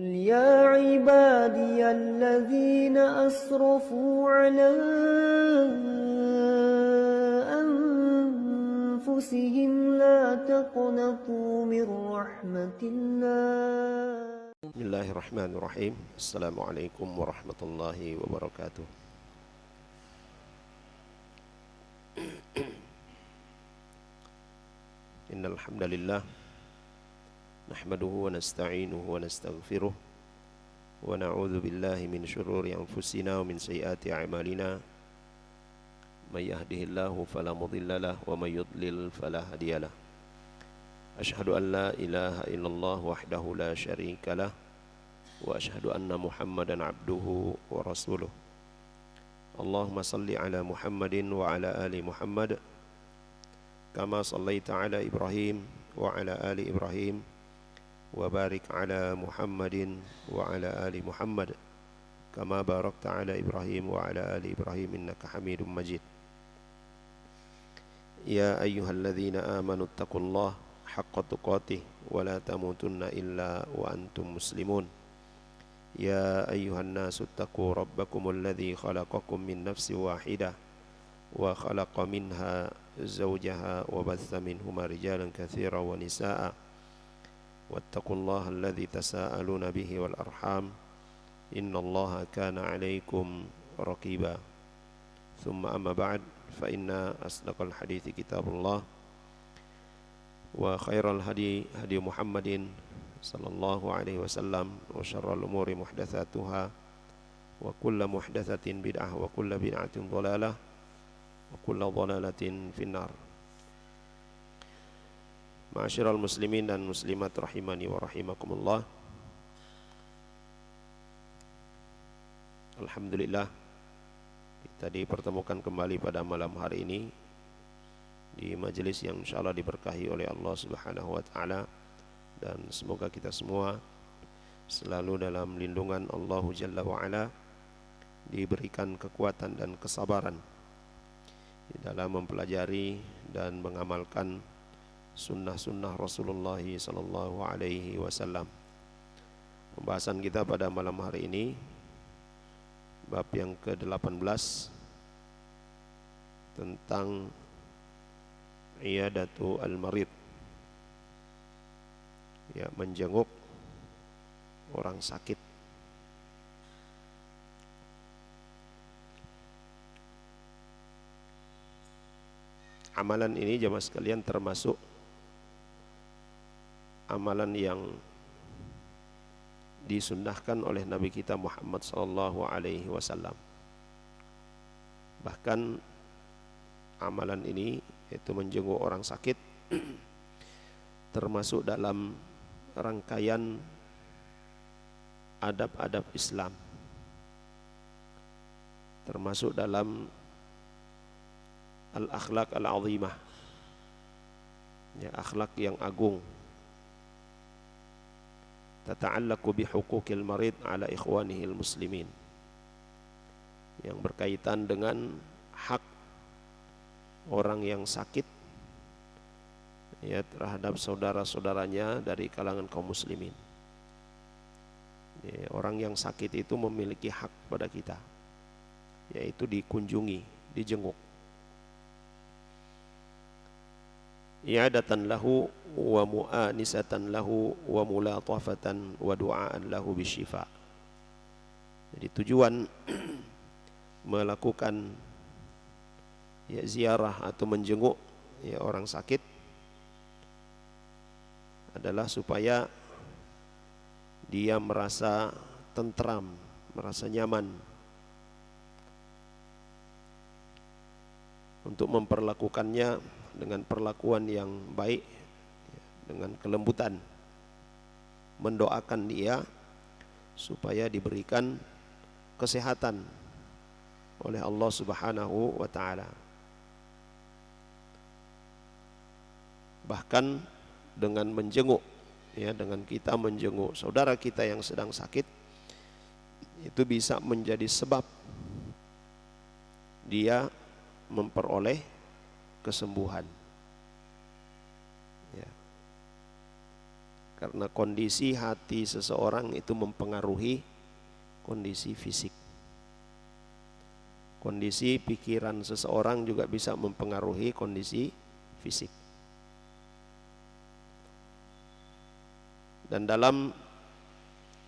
يا عبادي الذين أسرفوا على أنفسهم لا تقنطوا من رحمة الله. بسم الله الرحمن الرحيم. السلام عليكم ورحمة الله وبركاته. إن الحمد لله نحمده ونستعينه ونستغفره ونعوذ بالله من شرور أنفسنا ومن سيئات أعمالنا من يهده الله فلا مضل له ومن يضلل فلا هادي له أشهد أن لا إله إلا الله وحده لا شريك له وأشهد أن محمدا عبده ورسوله اللهم صل على محمد وعلى آل محمد كما صليت على إبراهيم وعلى آل إبراهيم وبارك على محمد وعلى آل محمد كما باركت على إبراهيم وعلى آل إبراهيم إنك حميد مجيد. يا أيها الذين آمنوا اتقوا الله حق تقاته ولا تموتن إلا وأنتم مسلمون. يا أيها الناس اتقوا ربكم الذي خلقكم من نفس واحدة وخلق منها زوجها وبث منهما رجالا كثيرا ونساء واتقوا الله الذي تساءلون به والأرحام إن الله كان عليكم رقيبا. ثم أما بعد فإن أصدق الحديث كتاب الله وخير الهدي هدي محمد صلى الله عليه وسلم وشر الأمور محدثاتها وكل محدثة بدعة وكل بدعة ضلالة وكل ضلالة في النار. Ma'asyiral muslimin dan muslimat rahimani wa rahimakumullah. Alhamdulillah kita dipertemukan kembali pada malam hari ini di majelis yang insyaallah diberkahi oleh Allah Subhanahu wa taala, dan semoga kita semua selalu dalam lindungan Allah Jalla wa Ala, diberikan kekuatan dan kesabaran di dalam mempelajari dan mengamalkan sunnah-sunnah Rasulullah sallallahu alaihi wasallam. Pembahasan kita pada malam hari ini bab yang ke-18 tentang iyadatu al-marid, ya, menjenguk orang sakit. Amalan ini jemaah sekalian termasuk amalan yang disunnahkan oleh Nabi kita Muhammad sallallahu alaihi wasallam. Bahkan amalan ini, yaitu menjenguk orang sakit, termasuk dalam rangkaian adab-adab Islam, termasuk dalam al-akhlaq al-azimah, ya, akhlak yang agung, tata'allaqu bihuquqil marid ala ikhwanihil muslimin, yang berkaitan dengan hak orang yang sakit, ya, terhadap saudara-saudaranya dari kalangan kaum muslimin. Ya, orang yang sakit itu memiliki hak pada kita, yaitu dikunjungi, dijenguk. I'adatan lahu wa mu'anisatan lahu wa mulatafatan wa du'aan lahu bisyifa. Jadi tujuan melakukan, ya, ziarah atau menjenguk, ya, orang sakit adalah supaya dia merasa tentram, merasa nyaman untuk memperlakukannya dengan perlakuan yang baik, dengan kelembutan, mendoakan dia supaya diberikan kesehatan oleh Allah Subhanahu wa taala. Bahkan dengan menjenguk, ya, dengan kita menjenguk saudara kita yang sedang sakit, itu bisa menjadi sebab dia memperoleh kesembuhan, ya. karena kondisi hati seseorang itu mempengaruhi kondisi fisik. Kondisi pikiran seseorang juga bisa mempengaruhi kondisi fisik. Dan dalam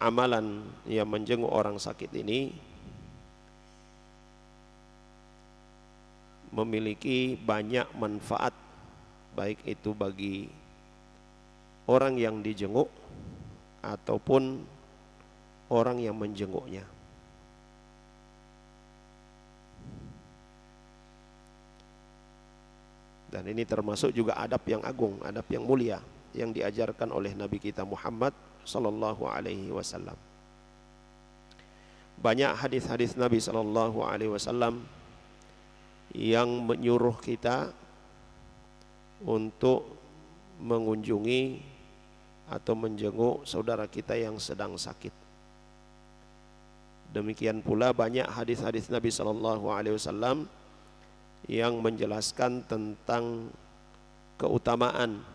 amalan yang menjenguk orang sakit ini memiliki banyak manfaat, baik itu bagi orang yang dijenguk ataupun orang yang menjenguknya. Dan ini termasuk juga adab yang agung, adab yang mulia yang diajarkan oleh Nabi kita Muhammad sallallahu alaihi wasallam. Banyak hadis-hadis Nabi sallallahu alaihi wasallam yang menyuruh kita untuk mengunjungi atau menjenguk saudara kita yang sedang sakit. Demikian pula banyak hadis-hadis Nabi sallallahu alaihi wasallam yang menjelaskan tentang keutamaan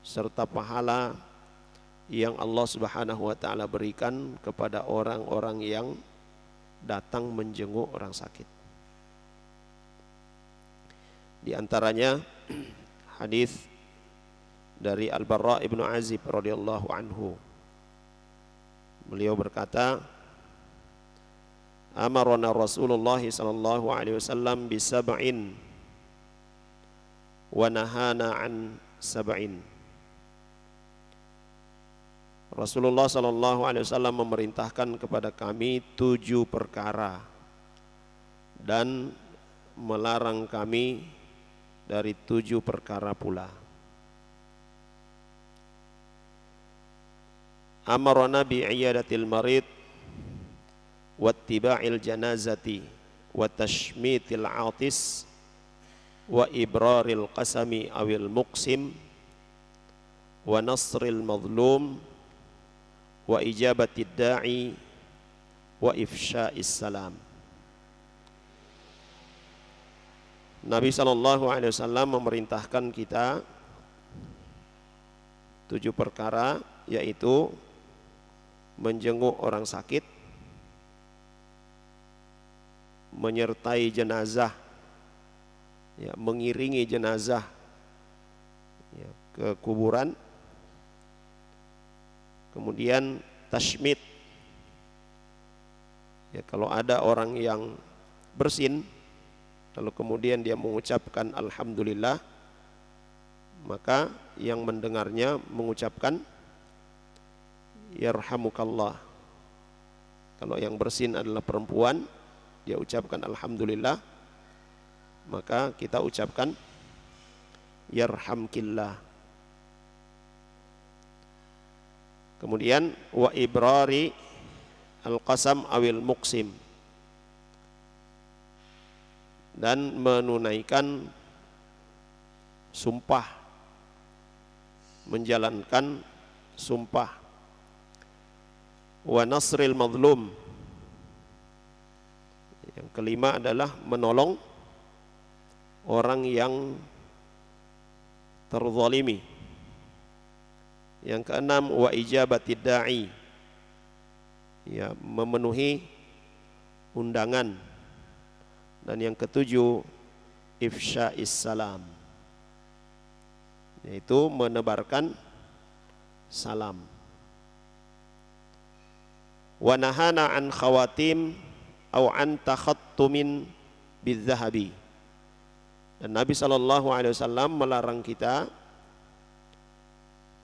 serta pahala yang Allah Subhanahu wa taala berikan kepada orang-orang yang datang menjenguk orang sakit. Di antaranya hadis dari Al-Barra ibnu Azib radhiyallahu anhu. Beliau berkata, amarana Rasulullah sallallahu alaihi wasallam bi sab'in wa nahana an sab'in. Rasulullah sallallahu alaihi wasallam memerintahkan kepada kami 7 perkara dan melarang kami dari 7 perkara pula. Amarana bi iyadatil marid wattiba'il janazati wa tashmitil atis wa ibraril qasami awil muqsim wa nasril mazlum wa ijabatid da'i wa ifsya'is salam. Nabi sallallahu alaihi wasallam memerintahkan kita 7 perkara, yaitu menjenguk orang sakit, menyertai jenazah, ya, mengiringi jenazah, ya, ke kuburan. Kemudian tashmit, ya, kalau ada orang yang bersin lalu kemudian dia mengucapkan alhamdulillah, maka yang mendengarnya mengucapkan yarhamukallah. Kalau yang bersin adalah perempuan, dia ucapkan alhamdulillah, maka kita ucapkan yarhamkillah. Kemudian wa ibrari al-qasam awil muqsim, dan menunaikan sumpah, menjalankan sumpah. Wa nasril mazlum, yang kelima adalah menolong orang yang terzalimi. Yang keenam wa ijabatid da'i, ya, memenuhi undangan. Dan yang ketujuh ifsya'is salam, yaitu menebarkan salam. Wa nahana an khawatim au an takhattumin bizzahabi, dan Nabi sallallahu alaihi wasallam melarang kita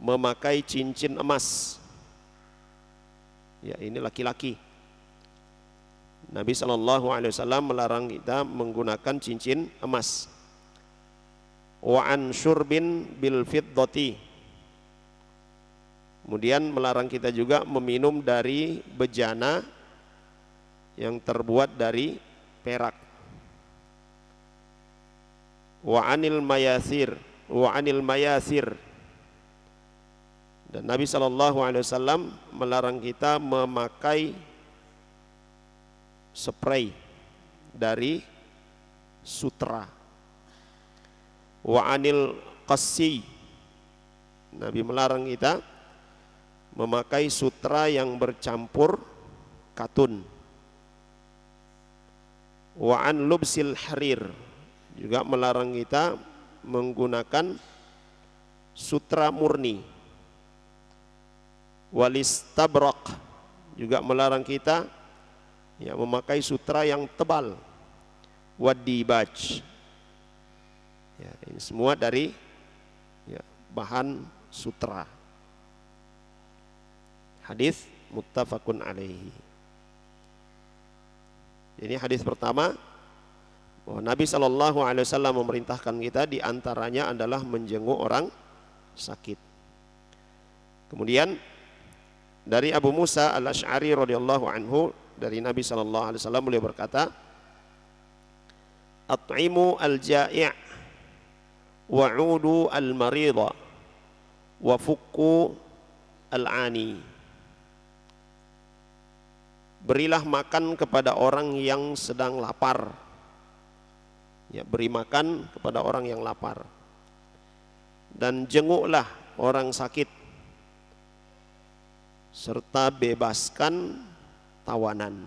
memakai cincin emas. Ya, ini laki-laki. Nabi sallallahu alaihi wasallam melarang kita menggunakan cincin emas. Wa an syurbin bil fiddati, kemudian melarang kita juga meminum dari bejana yang terbuat dari perak. Wa anil mayasir, dan Nabi sallallahu alaihi wasallam melarang kita memakai spray dari sutra. Wa anil qassi, Nabi melarang kita memakai sutra yang bercampur katun. Wa an lubsil harir, juga melarang kita menggunakan sutra murni. Walistabrak, juga melarang kita ya memakai sutra yang tebal. Wadibaj, ya, ini semua dari ya, bahan sutra. Hadis muttafaqun alaihi. Ini hadis pertama, bahwa Nabi SAW memerintahkan kita, diantaranya adalah menjenguk orang sakit. Kemudian dari Abu Musa al-Ash'ari radhiyallahu anhu, dari Nabi SAW beliau berkata, at'imu al-ja'i' wa'udu al-marida wa fukku al-ani. Berilah makan kepada orang yang sedang lapar. Ya, beri makan kepada orang yang lapar. Dan jenguklah orang sakit, serta bebaskan tawanan.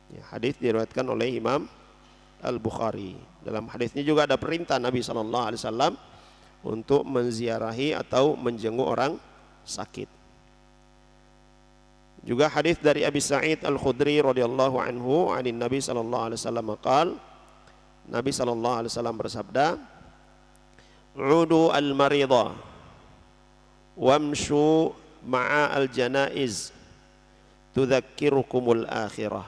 Ya, hadis diriwayatkan oleh Imam Al-Bukhari. Dalam hadisnya juga ada perintah Nabi SAW untuk menziarahi atau menjenguk orang sakit. Juga hadis dari Abi Sa'id Al-Khudri radhiyallahu anhu, anin Nabi sallallahu alaihi wasallam qaal, Nabi sallallahu alaihi wasallam bersabda, "Udu al-marida wamshu ma'a al-janaiz tudzakkirukumul akhirah."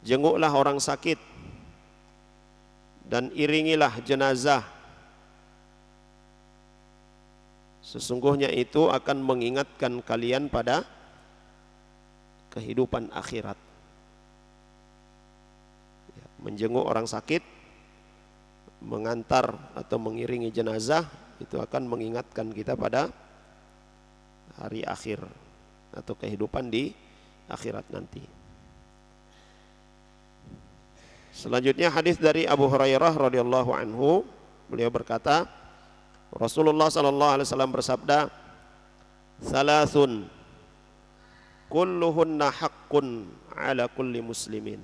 Jenguklah orang sakit dan iringilah jenazah, sesungguhnya itu akan mengingatkan kalian pada kehidupan akhirat. Ya, menjenguk orang sakit, mengantar atau mengiringi jenazah, itu akan mengingatkan kita pada hari akhir atau kehidupan di akhirat nanti. Selanjutnya hadis dari Abu Hurairah radhiyallahu anhu, beliau berkata, Rasulullah sallallahu alaihi wasallam bersabda, "Salasun kulluhunna haqqun ala kulli muslimin."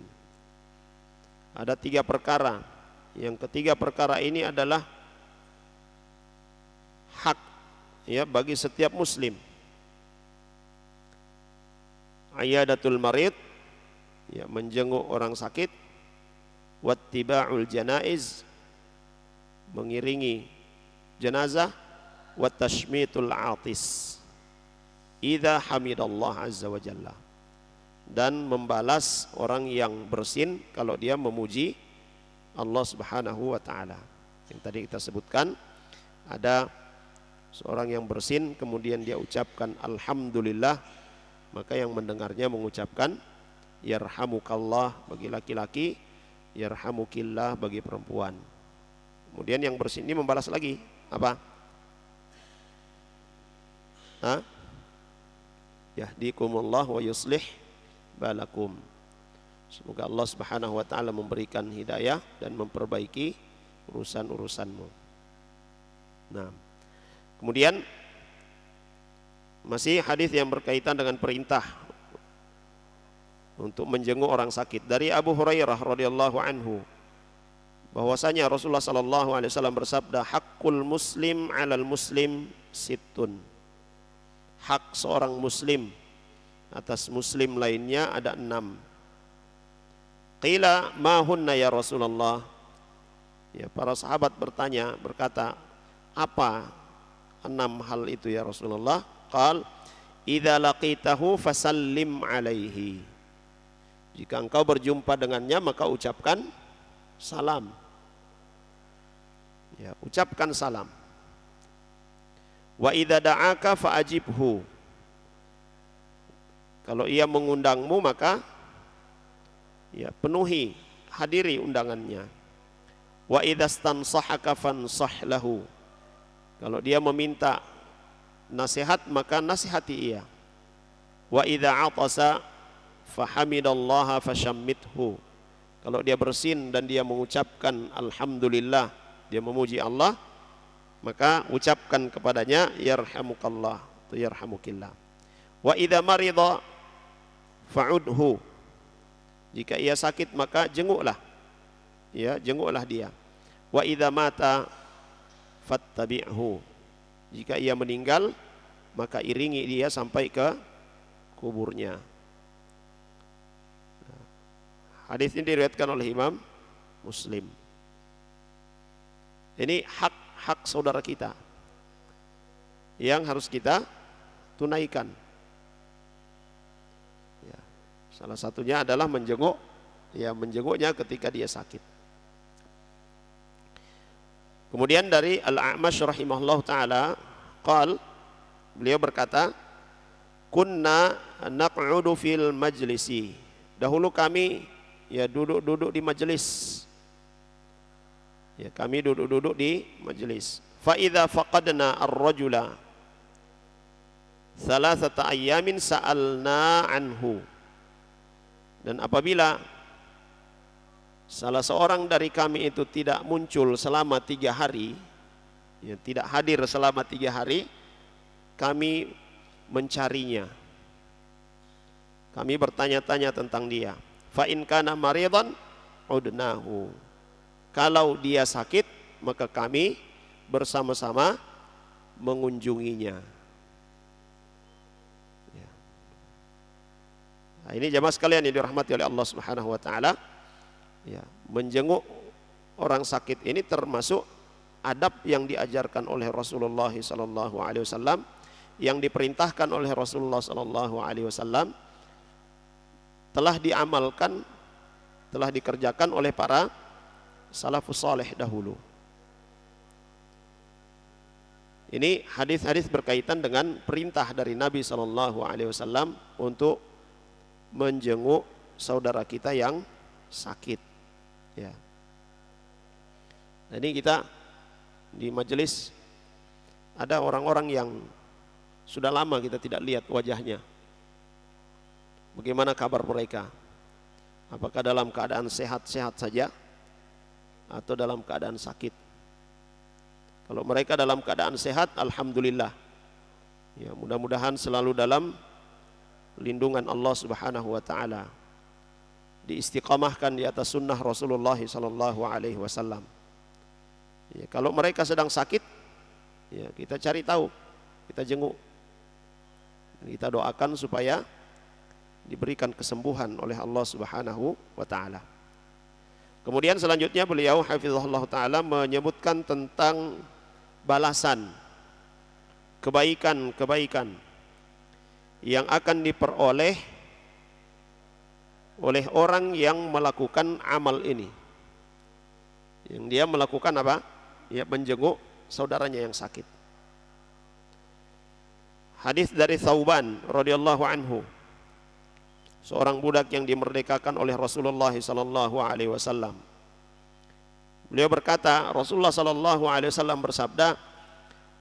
Ada 3 perkara. Yang ketiga perkara ini adalah hak ya bagi setiap muslim. Ayadatul marid, ya menjenguk orang sakit, wattiba'ul janaiz, mengiringi jenazah, wa tashmitul atis idza hamidallah azza wa jalla, dan membalas orang yang bersin kalau dia memuji Allah Subhanahu wa taala. Yang tadi kita sebutkan, ada seorang yang bersin kemudian dia ucapkan alhamdulillah, maka yang mendengarnya mengucapkan yarhamukallah bagi laki-laki, yarhamukillah bagi perempuan. Kemudian yang bersin ini membalas lagi apa? Yahdikumullah wa yuslih balakum. Semoga Allah Subhanahu wa taala memberikan hidayah dan memperbaiki urusan-urusanmu. Nah, kemudian masih hadis yang berkaitan dengan perintah untuk menjenguk orang sakit, dari Abu Hurairah radhiyallahu anhu, bahwasanya Rasulullah sallallahu alaihi wasallam bersabda, haqqul muslim 'alal muslim sittun. Hak seorang muslim atas muslim lainnya ada 6. Qila ma hunna ya Rasulullah? Ya, para sahabat berkata, apa 6 hal itu ya Rasulullah? Qal, idza laqitahu fasallim alaihi. Jika engkau berjumpa dengannya maka ucapkan salam. Ya, ucapkan salam. Wa idza da'aka fa'ajibhu. Kalau ia mengundangmu maka ya penuhi, hadiri undangannya. Wa idza stansahaka fansah lahu. Kalau dia meminta nasihat maka nasihati ia. Wa idza 'atasa fahamidallaha fashammithu. Kalau dia bersin dan dia mengucapkan alhamdulillah, dia memuji Allah, maka ucapkan kepadanya yarhamukallah atau yarhamukillah. Wa idza marida fa'udhu, jika ia sakit maka jenguklah, ya, jenguklah dia. Wa idza mata fattabi'hu, jika ia meninggal maka iringi dia sampai ke kuburnya. Hadis ini diriwayatkan oleh Imam Muslim. Ini hak saudara kita yang harus kita tunaikan. Ya, salah satunya adalah menjenguk, ya, menjenguknya ketika dia sakit. Kemudian dari Al-A'mash rahimahullah ta'ala qal, beliau berkata, kunna naq'udu fil majlisi, dahulu kami, ya, duduk-duduk di majelis, ya, kami duduk-duduk di majelis. Fa idza faqadna ar-rajula thalathata ayyamin sa'alna anhu, dan apabila salah seorang dari kami itu tidak muncul selama 3 hari, ya, tidak hadir selama 3 hari, kami mencarinya, kami bertanya-tanya tentang dia. Fa in kana maridan udnahu, kalau dia sakit maka kami bersama-sama mengunjunginya. Nah, ini jamaah sekalian yang dirahmati oleh Allah Subhanahu wa taala, ya, menjenguk orang sakit ini termasuk adab yang diajarkan oleh Rasulullah sallallahu alaihi wasallam, yang diperintahkan oleh Rasulullah sallallahu alaihi wasallam, telah diamalkan, telah dikerjakan oleh para salafus saleh dahulu. Ini hadis-hadis berkaitan dengan perintah dari Nabi sallallahu alaihi wasallam untuk menjenguk saudara kita yang sakit, ya. Nah, ini kita di majelis ada orang-orang yang sudah lama kita tidak lihat wajahnya. Bagaimana kabar mereka? Apakah dalam keadaan sehat-sehat saja atau dalam keadaan sakit? Kalau mereka dalam keadaan sehat, alhamdulillah, ya, mudah-mudahan selalu dalam lindungan Allah Subhanahu wa taala, diistiqamahkan di atas sunnah Rasulullah sallallahu alaihi wasallam. Ya, kalau mereka sedang sakit, ya, kita cari tahu, kita jenguk, kita doakan supaya diberikan kesembuhan oleh Allah Subhanahu wa taala. Kemudian selanjutnya beliau hafizahullah taala menyebutkan tentang balasan kebaikan-kebaikan yang akan diperoleh oleh orang yang melakukan amal ini. Yang dia melakukan apa? Ya, menjenguk saudaranya yang sakit. Hadis dari Thauban radhiyallahu anhu, seorang budak yang dimerdekakan oleh Rasulullah sallallahu alaihi wasallam. Beliau berkata, Rasulullah sallallahu alaihi wasallam bersabda,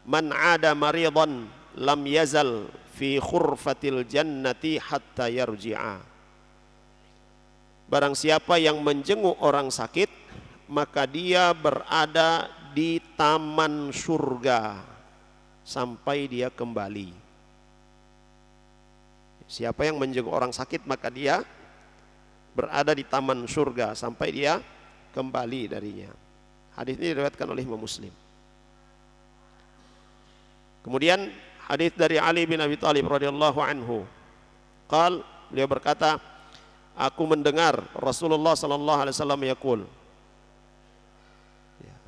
"Man 'ada maridan lam yazal fi khurfatil jannati hatta yarji'a." Barang siapa yang menjenguk orang sakit, maka dia berada di taman surga sampai dia kembali. Siapa yang menjenguk orang sakit, maka dia berada di taman surga sampai dia kembali darinya. Hadis ini diriwayatkan oleh Imam Muslim. Kemudian hadis dari Ali bin Abi Thalib radhiyallahu anhu, beliau berkata, aku mendengar Rasulullah sallallahu alaihi wasallam yaqul,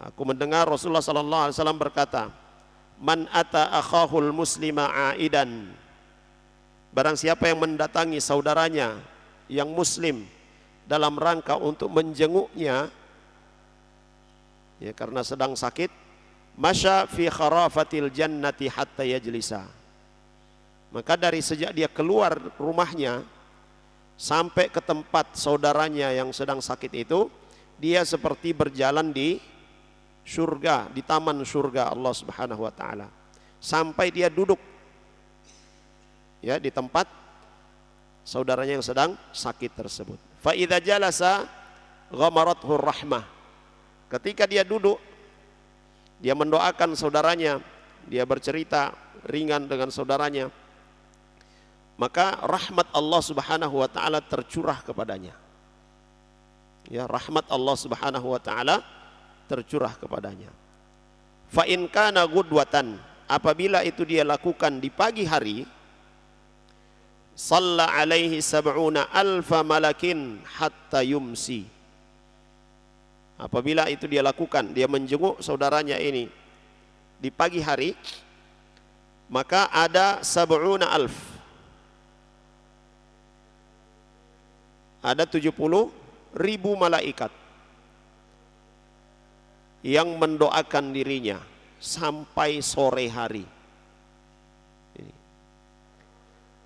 aku mendengar Rasulullah sallallahu alaihi wasallam berkata, man ata akhahul muslima aidan, barang siapa yang mendatangi saudaranya yang muslim dalam rangka untuk menjenguknya, ya, karena sedang sakit, masya fi kharafatil jannati hatta yajlisa, maka dari sejak dia keluar rumahnya sampai ke tempat saudaranya yang sedang sakit itu, dia seperti berjalan di surga, di taman surga Allah Subhanahu wa taala, sampai dia duduk, ya, di tempat saudaranya yang sedang sakit tersebut. Fa idza jalasa ghamarathu rahmah, ketika dia duduk, dia mendoakan saudaranya, dia bercerita ringan dengan saudaranya, maka rahmat Allah Subhanahu wa taala tercurah kepadanya. Ya, rahmat Allah Subhanahu wa taala tercurah kepadanya. Fa in kana ghudwatan, apabila itu dia lakukan di pagi hari, shalla alaihi sab'una alfa malakin hatta yumsi. Apabila itu dia lakukan, dia menjenguk saudaranya ini di pagi hari, maka ada sab'una alf, ada 70.000 malaikat yang mendoakan dirinya sampai sore hari.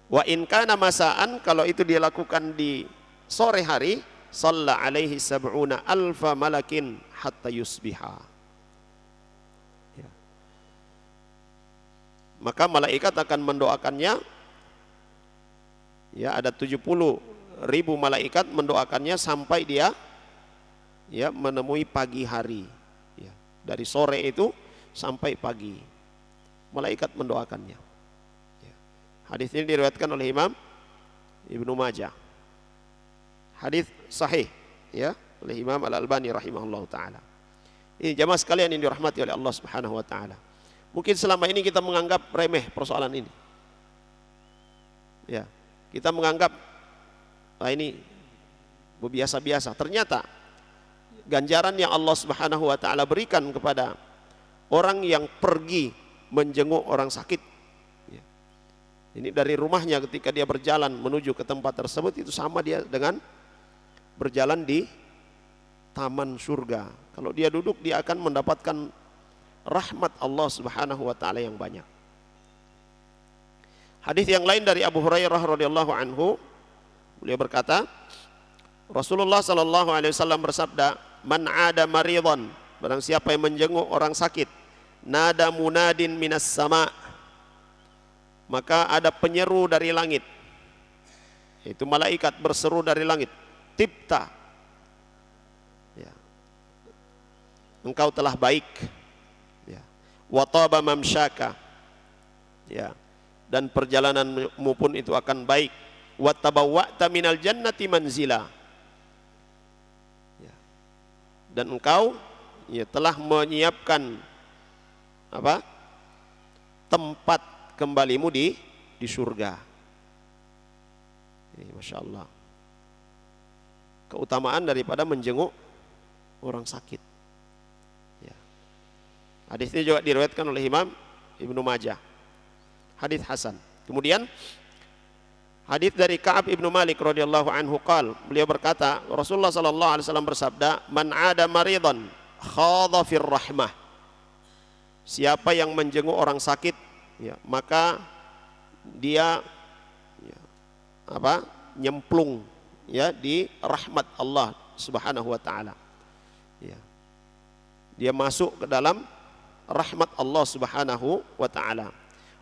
Wa in kana masaan, kalau itu dia lakukan di sore hari, shalla alaihi sab'una alfa malakin hatta yusbiha. Ya. Maka malaikat akan mendoakannya, ya, ada 70.000 malaikat mendoakannya sampai dia, ya, menemui pagi hari. Ya. Dari sore itu sampai pagi malaikat mendoakannya. Ya. Hadis ini diriwayatkan oleh Imam Ibnu Majah. Hadis sahih, ya, oleh Imam Al-Albani rahimahullah taala. Ini jamaah sekalian yang dirahmati oleh Allah Subhanahu wa taala. Mungkin selama ini kita menganggap remeh persoalan ini. Ya, kita menganggap ini biasa-biasa. Ternyata ganjaran yang Allah Subhanahu wa taala berikan kepada orang yang pergi menjenguk orang sakit. Ya. Ini dari rumahnya ketika dia berjalan menuju ke tempat tersebut, itu sama dia dengan berjalan di taman surga. Kalau dia duduk, dia akan mendapatkan rahmat Allah Subhanahu wa taala yang banyak. Hadis yang lain dari Abu Hurairah radhiyallahu anhu, beliau berkata, Rasulullah sallallahu alaihi wasallam bersabda, "Man 'ada maridhan," barang siapa yang menjenguk orang sakit, nada munadin minas sama', maka ada penyeru dari langit. Itu malaikat berseru dari langit, "Tibta." Ya. Engkau telah baik. Ya. Wa taba mamsyaka. Ya. Dan perjalananmu pun itu akan baik. Wa tabawwa'ta minal jannati manzila. Ya. Dan engkau, ya, telah menyiapkan apa? Tempat kembalimu di surga. Ini Masya Allah. Keutamaan daripada menjenguk orang sakit. Ya. Hadis ini juga diriwayatkan oleh Imam Ibnu Majah. Hadis hasan. Kemudian hadis dari Ka'ab Ibnu Malik radhiyallahu anhu qal, beliau berkata, Rasulullah sallallahu alaihi wasallam bersabda, "Man 'ada maridan khadha fir rahmah." Siapa yang menjenguk orang sakit, ya, maka dia, ya, apa? Nyemplung, ya, di rahmat Allah Subhanahu wa taala. Ya. Dia masuk ke dalam rahmat Allah Subhanahu wa taala.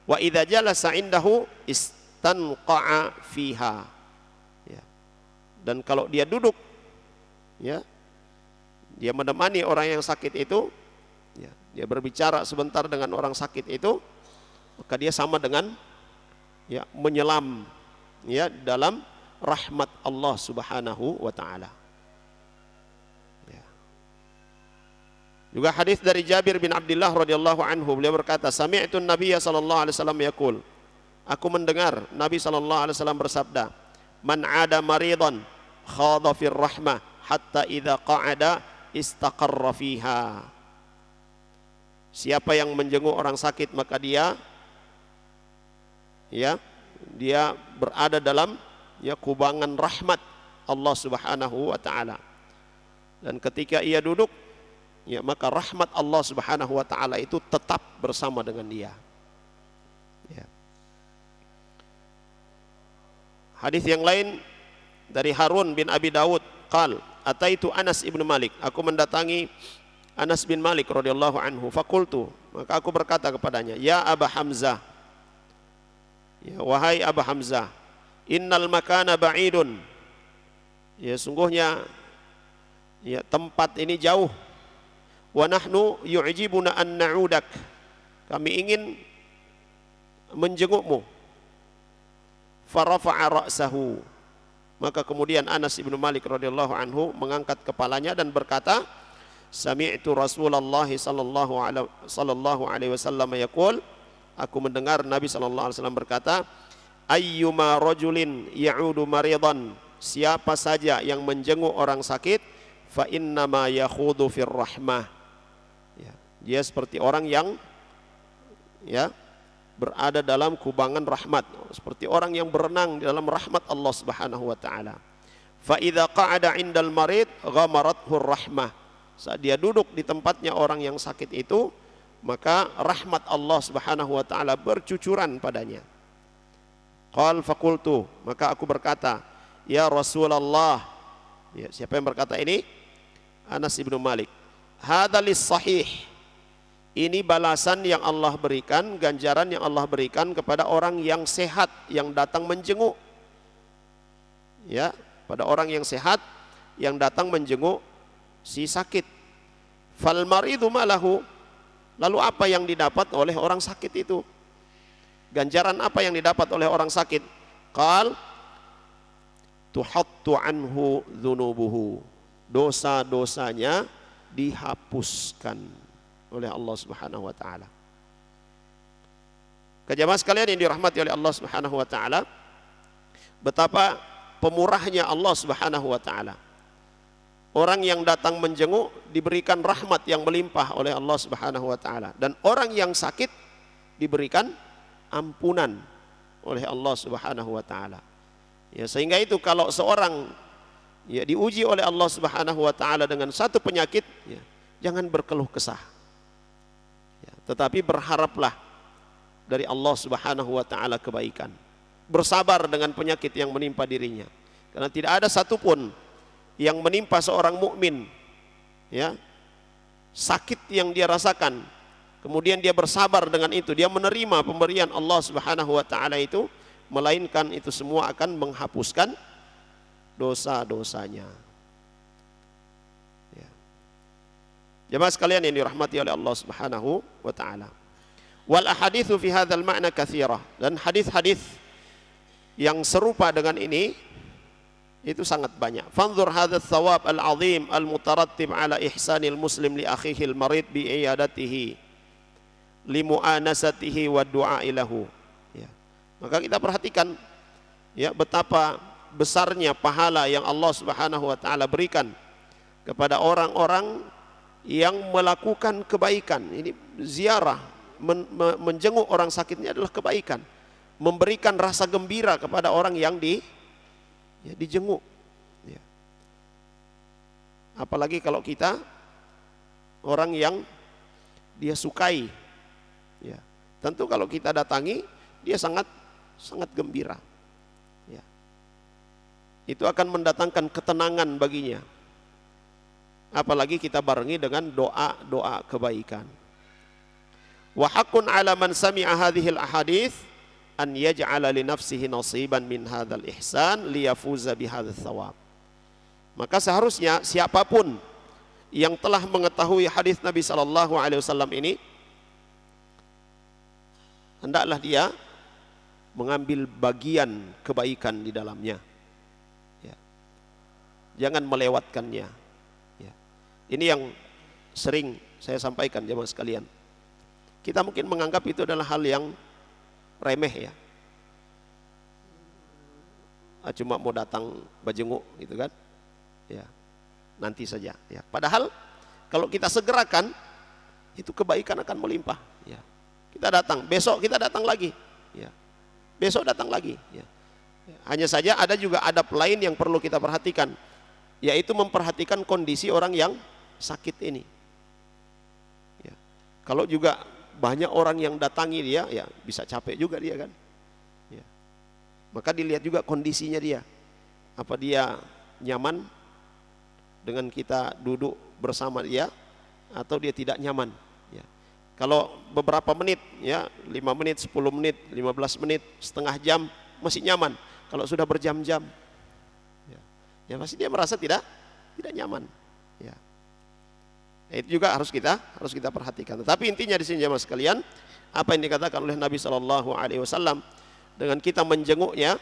Wa idza jalasa indahu istanqa'a fiha. Ya. Dan kalau dia duduk, ya, dia menemani orang yang sakit itu, ya, dia berbicara sebentar dengan orang sakit itu, maka dia sama dengan, ya, menyelam, ya, dalam rahmat Allah Subhanahu wa taala. Ya. Juga hadis dari Jabir bin Abdullah radhiyallahu anhu, beliau berkata, "Sami'tu an-nabiyya sallallahu alaihi wasallam yaqul." Aku mendengar Nabi sallallahu alaihi wasallam bersabda, "Man 'ada maridan khadha fir rahmah hatta idza qa'ada istaqarra fiha." Siapa yang menjenguk orang sakit, maka dia, ya, dia berada dalam, ya, kubangan rahmat Allah Subhanahu wa taala. Dan ketika ia duduk, ya, maka rahmat Allah Subhanahu wa taala itu tetap bersama dengan dia. Ya. Hadis yang lain dari Harun bin Abi Dawud qal, "Ataitu Anas ibn Malik." Aku mendatangi Anas bin Malik radhiyallahu anhu, fakultu, maka aku berkata kepadanya, "Ya Aba Hamzah." Ya, wahai Aba Hamzah, "Innal makana ba'idun." Ya, sungguhnya, ya, tempat ini jauh. wa nahnu yu'jibuna an na'udak, kami ingin menjengukmu. Farafa'a ra'sahu, maka kemudian Anas bin Malik radhiyallahu anhu mengangkat kepalanya dan berkata, sami'tu Rasulullah sallallahu alaihi wasallam yaqul, aku mendengar Nabi sallallahu alaihi wasallam berkata, ayyuma rajulin ya'udu maridan, siapa saja yang menjenguk orang sakit, fa innama yakhudu fir rahmah, ya, dia seperti orang yang ya berada dalam kubangan rahmat, seperti orang yang berenang di dalam rahmat Allah Subhanahu wa taala. Fa idza qa'ada 'indal marid ghamarathu rahmah, saat dia duduk di tempatnya orang yang sakit itu, maka rahmat Allah Subhanahu wa taala bercucuran padanya. Qal faqultu, maka aku berkata, ya Rasulullah, ya, siapa yang berkata ini? Anas bin Malik. Hadzal sahih, ini balasan yang Allah berikan, ganjaran yang Allah berikan kepada orang yang sehat yang datang menjenguk. Ya, pada orang yang sehat yang datang menjenguk si sakit. Fal maridu malahu, lalu apa yang didapat oleh orang sakit itu? Ganjaran apa yang didapat oleh orang sakit? Qal tuhattu anhu dzunubuhu, dosa-dosanya dihapuskan oleh Allah Subhanahu wa taala. Jemaah sekalian yang dirahmati oleh Allah Subhanahu wa taala, betapa pemurahnya Allah Subhanahu wa taala. Orang yang datang menjenguk diberikan rahmat yang melimpah oleh Allah Subhanahu wa taala, dan orang yang sakit diberikan ampunan oleh Allah Subhanahu wa taala. Ya, sehingga itu kalau seorang ya diuji oleh Allah Subhanahu wa taala dengan satu penyakit, ya, jangan berkeluh kesah. Ya, tetapi berharaplah dari Allah Subhanahu wa taala kebaikan. Bersabar dengan penyakit yang menimpa dirinya. Karena tidak ada satupun yang menimpa seorang mukmin, ya, sakit yang dia rasakan, kemudian dia bersabar dengan itu, dia menerima pemberian Allah Subhanahu wa taala itu, melainkan itu semua akan menghapuskan dosa-dosanya. Ya. Jemaah sekalian yang dirahmati oleh Allah Subhanahu wa taala. Wal ahaditsu fi hadzal ma'na katsirah, dan hadis-hadis yang serupa dengan ini itu sangat banyak. Fanzur hadzal thawab al-azim al-mutarattib ala ihsanil muslim li akhihi al-marid bi iyadatihi li mu'anasatihi wa du'a ilahu. Ya. Maka kita perhatikan ya betapa besarnya pahala yang Allah Subhanahu wa taala berikan kepada orang-orang yang melakukan kebaikan. Ini ziarah, menjenguk orang sakitnya adalah kebaikan. Memberikan rasa gembira kepada orang yang dijenguk. Ya. Apalagi kalau kita orang yang dia sukai, ya, tentu kalau kita datangi dia sangat gembira. Ya. Itu akan mendatangkan ketenangan baginya. Apalagi kita barengi dengan doa-doa kebaikan. Wa haqqun 'ala man sami'a hadhil ahadits an yaj'ala li nafsihi nasiban min hadzal ihsan liyafuza bihadzal thawab. Maka seharusnya siapapun yang telah mengetahui hadis Nabi sallallahu alaihi wasallam ini, hendaklah dia mengambil bagian kebaikan di dalamnya. Ya. Jangan melewatkannya. Ya. Ini yang sering saya sampaikan jemaah sekalian. Kita mungkin menganggap itu adalah hal yang remeh, ya, cuma mau datang bajenguk gitu kan, ya, nanti saja, ya. Padahal kalau kita segerakan itu kebaikan akan melimpah, ya. Kita datang, besok kita datang lagi, ya. Besok datang lagi, ya. Hanya saja ada juga adab lain yang perlu kita perhatikan, yaitu memperhatikan kondisi orang yang sakit ini, ya. Kalau juga banyak orang yang datangi dia, ya bisa capek juga dia kan. Ya. Maka dilihat juga kondisinya dia. Apa dia nyaman dengan kita duduk bersama dia, atau dia tidak nyaman. Ya. Kalau beberapa menit, ya 5 menit, 10 menit, 15 menit, setengah jam masih nyaman. Kalau sudah berjam-jam, ya pasti dia merasa tidak nyaman. Ya. Itu juga harus kita perhatikan. Tetapi intinya di sini jemaah sekalian, apa yang dikatakan oleh Nabi Shallallahu Alaihi Wasallam, dengan kita menjenguknya,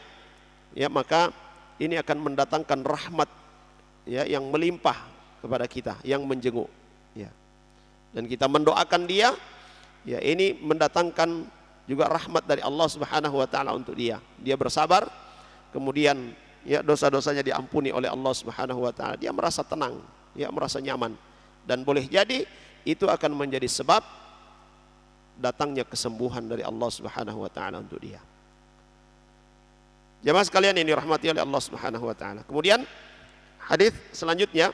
ya maka ini akan mendatangkan rahmat, ya, yang melimpah kepada kita yang menjenguk, ya. Dan kita mendoakan dia, ya, ini mendatangkan juga rahmat dari Allah Subhanahu Wa Taala untuk dia. Dia bersabar, kemudian ya dosa-dosanya diampuni oleh Allah Subhanahu Wa Taala. Dia merasa tenang, ya, merasa nyaman. Dan boleh jadi itu akan menjadi sebab datangnya kesembuhan dari Allah Subhanahu Wa Taala untuk dia. Jemaah sekalian ini dirahmati oleh Allah Subhanahu Wa Taala. Kemudian hadis selanjutnya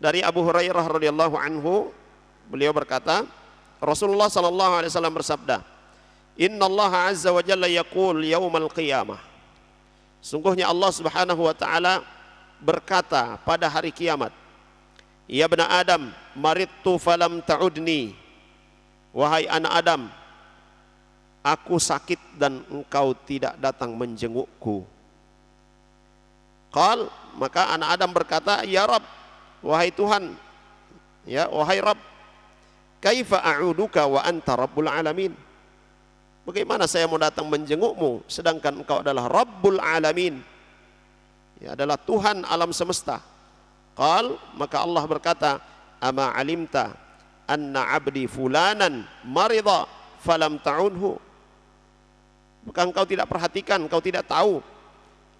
dari Abu Hurairah radhiyallahu anhu, beliau berkata, Rasulullah sallallahu alaihi wasallam bersabda, Inna Allah azza wa jalla yaqul yaumal qiyamah. Sungguhnya Allah Subhanahu Wa Taala berkata pada hari kiamat, Ya bani Adam, maridtu falam ta'udni. Wahai anak Adam, aku sakit dan engkau tidak datang menjengukku. Qal, maka anak Adam berkata, Ya Rabb, wahai Tuhan, ya wahai Rabb, kaifa a'uduka wa anta rabbul alamin. Bagaimana saya mau datang menjengukmu sedangkan engkau adalah Rabbul Alamin, ya, adalah Tuhan alam semesta. Qal, maka Allah berkata, ama alimta anna abdi fulanan marida falam ta'unhu. Bukan engkau tidak perhatikan, engkau tidak tahu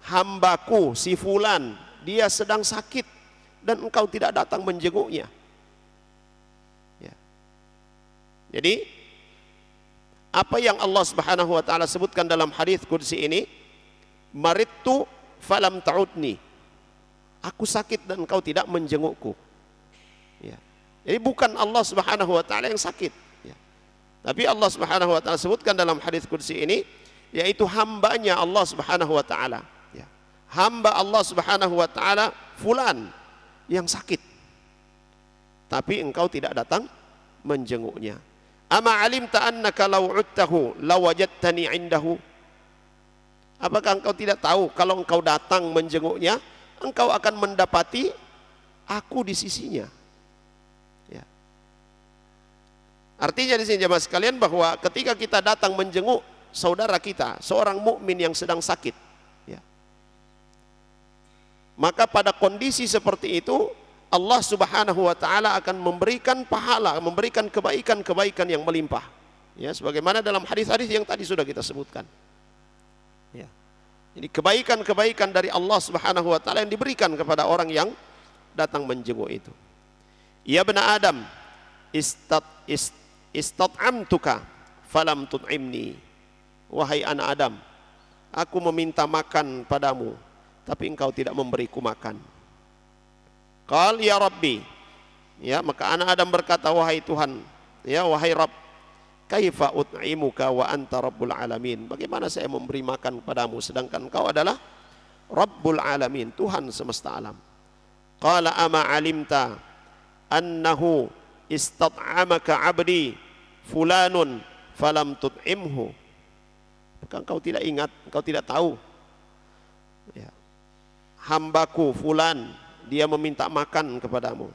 hambaku si fulan dia sedang sakit dan engkau tidak datang menjenguknya, ya. Jadi apa yang Allah Subhanahu Wa Taala sebutkan dalam hadis qudsi ini, maridtu falam ta'udni, aku sakit dan engkau tidak menjengukku, ya. Jadi bukan Allah Subhanahu Wa Taala yang sakit, ya. Tapi Allah Subhanahu Wa Taala sebutkan dalam hadis qudsi ini, yaitu hambanya Allah Subhanahu Wa Taala, ya. Hamba Allah Subhanahu Wa Taala fulan yang sakit, tapi engkau tidak datang menjenguknya. Ama alimta annaka law uttahu lawajadtani indahu. Apakah engkau tidak tahu kalau engkau datang menjenguknya, engkau akan mendapati aku di sisinya, ya. Artinya di sini jemaah sekalian bahwa ketika kita datang menjenguk saudara kita, seorang mukmin yang sedang sakit, ya, maka pada kondisi seperti itu Allah Subhanahu Wa Taala akan memberikan pahala, memberikan kebaikan-kebaikan yang melimpah, ya, sebagaimana dalam hadis-hadis yang tadi sudah kita sebutkan, ya. Jadi kebaikan-kebaikan dari Allah Subhanahu Wa Taala yang diberikan kepada orang yang datang menjenguk itu. Ya bani Adam, istat'amtuka falam tut'imni. Wahai anak Adam, aku meminta makan padamu, tapi engkau tidak memberiku makan. Qal ya Rabbi, ya, maka anak Adam berkata, wahai Tuhan, ya wahai Rabb, kaifa ut'imuka wa anta rabbul alamin. Bagaimana saya memberi makan padamu sedangkan engkau adalah Rabbul Alamin, Tuhan semesta alam. Qala ama alimta annahu istat'amaka abdi fulanun falam tut'imhu. Maka engkau tidak ingat, engkau tidak tahu, ya, hambaku fulan dia meminta makan kepadamu,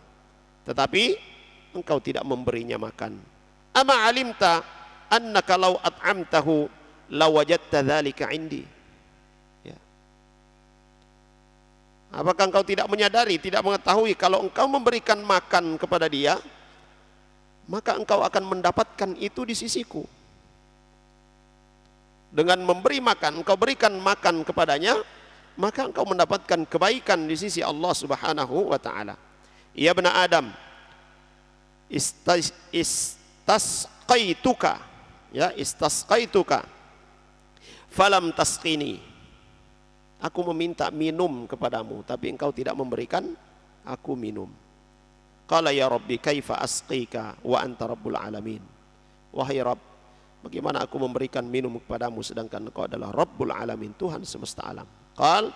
tetapi engkau tidak memberinya makan. Ama alimta annaka law at'amtahu lawajadta dzalika indi. Ya. Apakah engkau tidak menyadari, tidak mengetahui kalau engkau memberikan makan kepada dia, maka engkau akan mendapatkan itu di sisiku. Dengan memberi makan, engkau berikan makan kepadanya, maka engkau mendapatkan kebaikan di sisi Allah Subhanahu Wa Taala. Ya bani Adam, istasqaituka, ya, istasqaituka falam tasqini. Aku meminta minum kepadamu, tapi engkau tidak memberikan aku minum. Qala ya Rabbi kaifa asqika wa anta rabbul alamin. Wahai Rabb, bagaimana aku memberikan minum kepadamu sedangkan engkau adalah Rabbul Alamin, Tuhan semesta alam. Qal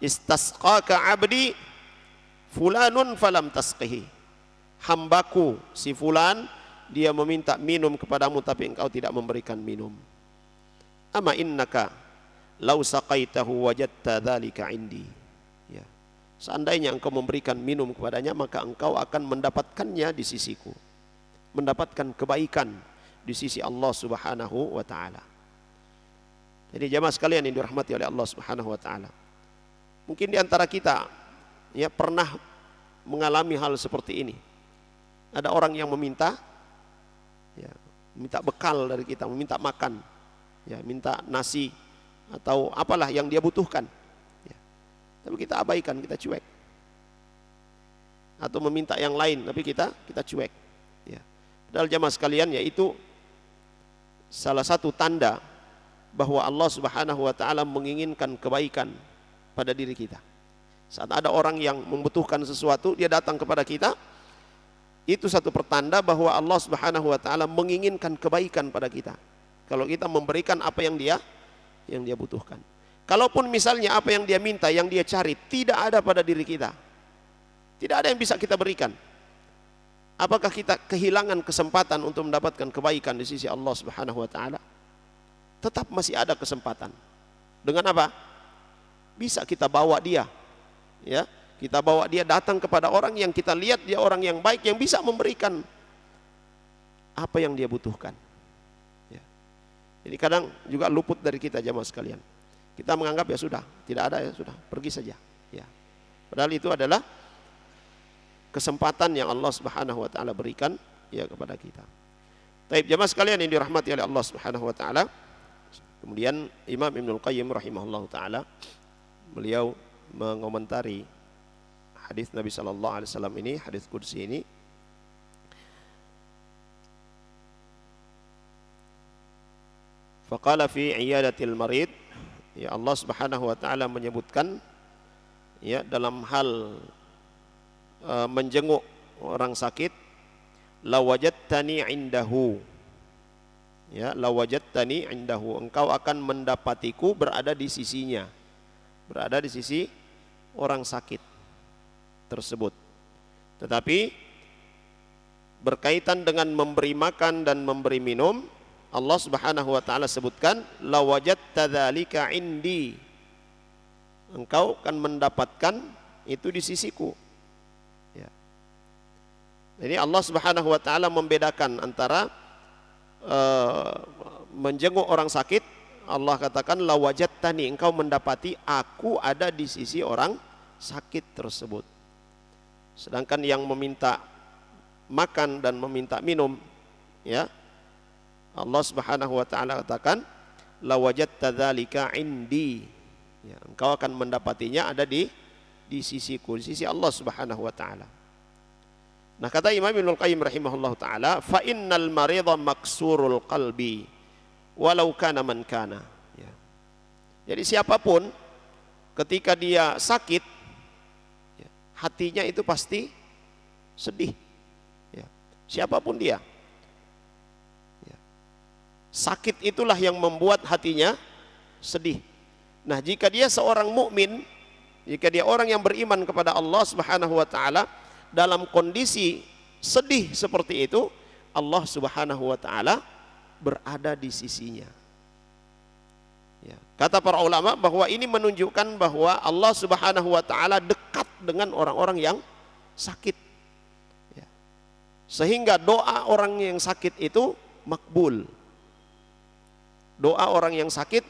istasqaka abdi fulanun falam tasqihi. Hambaku si fulan dia meminta minum kepadamu tapi engkau tidak memberikan minum. Ama innaka law saqaitahu wajadta dzalika indi. Ya. Seandainya engkau memberikan minum kepadanya, maka engkau akan mendapatkannya di sisiku, mendapatkan kebaikan di sisi Allah Subhanahu wa taala. Jadi jamaah sekalian yang dirahmati oleh Allah Subhanahu wa taala, mungkin di antara kita ya pernah mengalami hal seperti ini. Ada orang yang meminta ya, minta bekal dari kita, meminta makan, ya, minta nasi atau apalah yang dia butuhkan. Ya. Tapi kita abaikan, kita cuek. Atau meminta yang lain, tapi kita cuek. Ya. Padahal jamaah sekalian, yaitu salah satu tanda bahwa Allah Subhanahu wa taala menginginkan kebaikan pada diri kita. Saat ada orang yang membutuhkan sesuatu, dia datang kepada kita, itu satu pertanda bahwa Allah Subhanahu wa taala menginginkan kebaikan pada kita. Kalau kita memberikan apa yang dia butuhkan. Kalaupun misalnya apa yang dia minta, yang dia cari tidak ada pada diri kita, tidak ada yang bisa kita berikan, apakah kita kehilangan kesempatan untuk mendapatkan kebaikan di sisi Allah Subhanahu wa taala? Tetap masih ada kesempatan. Dengan apa? Bisa kita bawa dia, ya, kita bawa dia datang kepada orang yang kita lihat dia orang yang baik, yang bisa memberikan apa yang dia butuhkan. Ya. Jadi kadang juga luput dari kita jamaah sekalian. Kita menganggap ya sudah, tidak ada ya sudah, pergi saja. Ya. Padahal itu adalah kesempatan yang Allah Subhanahu wa taala berikan ya kepada kita. Taib jamaah sekalian yang dirahmati oleh Allah Subhanahu wa taala. Kemudian Imam Ibnul Qayyim rahimahullahu taala, beliau mengomentari hadis Nabi sallallahu alaihi wasallam ini, hadis qudsi ini. Faqala fi iyadatil marid, ya Allah Subhanahu wa taala menyebutkan ya dalam hal menjenguk orang sakit, lawajadtani indahu, ya, lawajadtani indahu, engkau akan mendapatiku berada di sisinya, berada di sisi orang sakit tersebut. Tetapi berkaitan dengan memberi makan dan memberi minum, Allah Subhanahu wa taala sebutkan lawajadta dzalika indi, engkau akan mendapatkan itu di sisiku. Ya. Jadi Allah Subhanahu wa taala membedakan antara menjenguk orang sakit. Allah katakan lawajadtani, engkau mendapati aku ada di sisi orang sakit tersebut. Sedangkan yang meminta makan dan meminta minum, ya, Allah Subhanahu wa taala katakan lawajadta dzalika indi, ya, engkau akan mendapatinya ada di sisiku, di sisi Allah Subhanahu wa taala. Nah, kata Imam Ibnul Qayyim rahimahullahu taala, fa innal marida maksurul qalbi walau kana man kana. Ya. Jadi siapapun ketika dia sakit, ya, hatinya itu pasti sedih. Ya. Siapapun dia. Ya. Sakit itulah yang membuat hatinya sedih. Nah, jika dia seorang mukmin, jika dia orang yang beriman kepada Allah Subhanahu wa taala, dalam kondisi sedih seperti itu, Allah Subhanahu wa taala berada di sisinya. Ya. Kata para ulama bahwa ini menunjukkan bahwa Allah Subhanahu wa taala dekat dengan orang-orang yang sakit. Ya. Sehingga doa orang yang sakit itu makbul. Doa orang yang sakit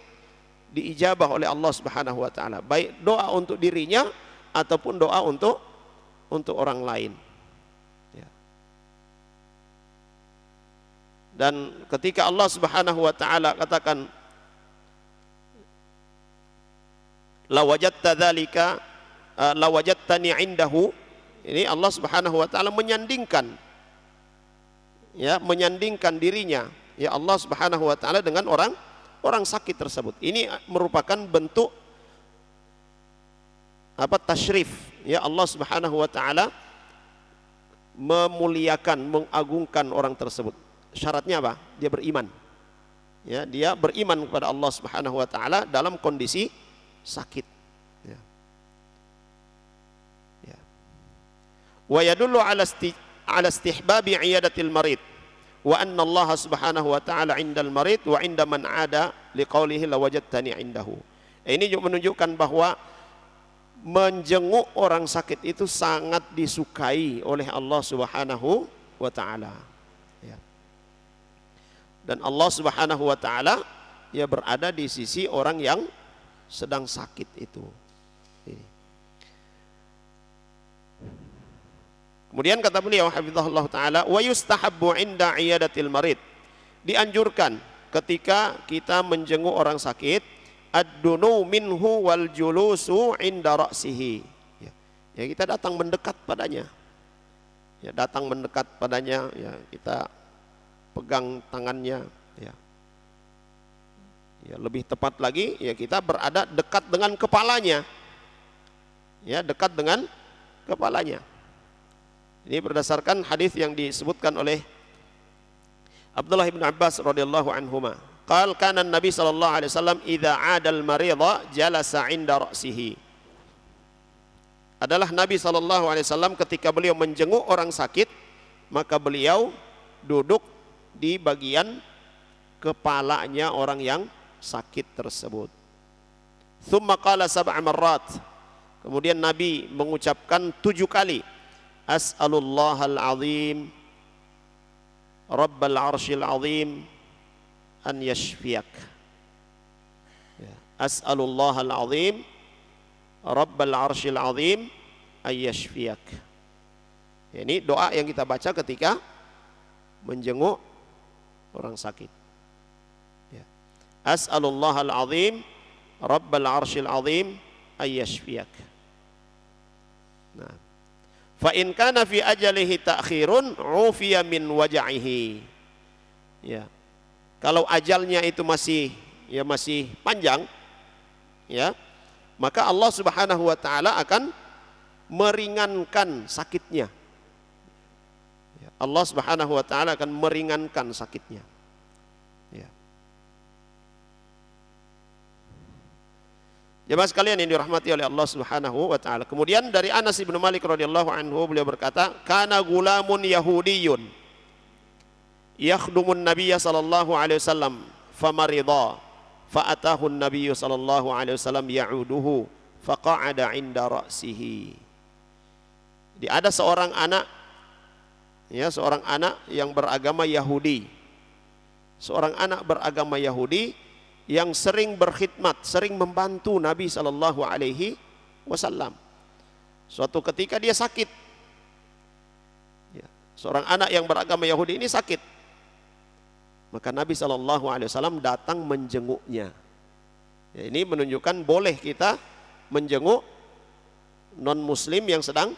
diijabah oleh Allah Subhanahu wa taala, baik doa untuk dirinya ataupun doa untuk orang lain. Ya. Dan ketika Allah Subhanahu wa taala katakan lawajadta dzalika lawajadtani indahu, ini Allah Subhanahu wa taala menyandingkan, ya, menyandingkan dirinya, ya, Allah Subhanahu wa taala dengan orang sakit tersebut. Ini merupakan bentuk tasyrif, ya, Allah Subhanahu wa taala memuliakan, mengagungkan orang tersebut. Syaratnya apa? Dia beriman. Ya, dia beriman kepada Allah Subhanahu wa taala dalam kondisi sakit. Ya. Ya. Wa yadullu ala istihbabi iyadatil marid wa anna Allah Subhanahu wa taala 'indal marid wa 'inda man 'ada liqaulihi lawajadtani 'indahu. Ini juga menunjukkan bahwa menjenguk orang sakit itu sangat disukai oleh Allah Subhanahu wa taala. Ya. Dan Allah Subhanahu wa taala ya berada di sisi orang yang sedang sakit itu. Ini. Kemudian kata beliau hafizahullah taala, wa yustahabbu 'inda 'iyadatil marid. Dianjurkan ketika kita menjenguk orang sakit, ad-dunu minhu wal julusu 'inda ra'sihi. Ya, kita datang mendekat padanya. Ya, datang mendekat padanya, ya, kita pegang tangannya, ya. Ya, lebih tepat lagi, ya kita berada dekat dengan kepalanya. Ya, dekat dengan kepalanya. Ini berdasarkan hadis yang disebutkan oleh Abdullah bin Abbas radhiyallahu anhuma. Qala kana Nabi sallallahu alaihi wasallam idza 'adal maridha jalasa 'inda ra'sihi. Adalah Nabi sallallahu alaihi wasallam ketika beliau menjenguk orang sakit, maka beliau duduk di bagian kepalanya orang yang sakit tersebut. Tsumma qala sab'a marrat. Kemudian Nabi mengucapkan 7 kali, as'alullahal azim rabbal arsyil azim an yashfiyak. Ya. As'alullahal azim rabbal arsyil azim an yashfiyak. Ya, ini doa yang kita baca ketika menjenguk orang sakit. Ya. As'alullahal azim rabbal arsyil azim an yashfiyak. Nah, fa in kana fi ajalihi ta'khirun ufiya min waj'ihi. Ya. Kalau ajalnya itu masih panjang, ya, maka Allah Subhanahu wa taala akan meringankan sakitnya. Ya, Allah Subhanahu wa taala akan meringankan sakitnya. Ya. Jemaah sekalian yang dirahmati oleh Allah Subhanahu wa taala. Kemudian dari Anas bin Malik radhiyallahu anhu beliau berkata, "Kana gulamun yahudiyyun yakhdumun nabiyya sallallahu alaihi wasallam famarida fa'atahu an-nabiy sallallahu alaihi wasallam ya'uduhu faqa'ada 'inda ra'sihi." Jadi ada seorang anak yang beragama Yahudi. Seorang anak beragama Yahudi yang sering berkhidmat, sering membantu Nabi sallallahu alaihi wasallam. Suatu ketika dia sakit. Ya, seorang anak yang beragama Yahudi ini sakit. Maka Nabi sallallahu alaihi wasallam datang menjenguknya. Ya, ini menunjukkan boleh kita menjenguk non muslim yang sedang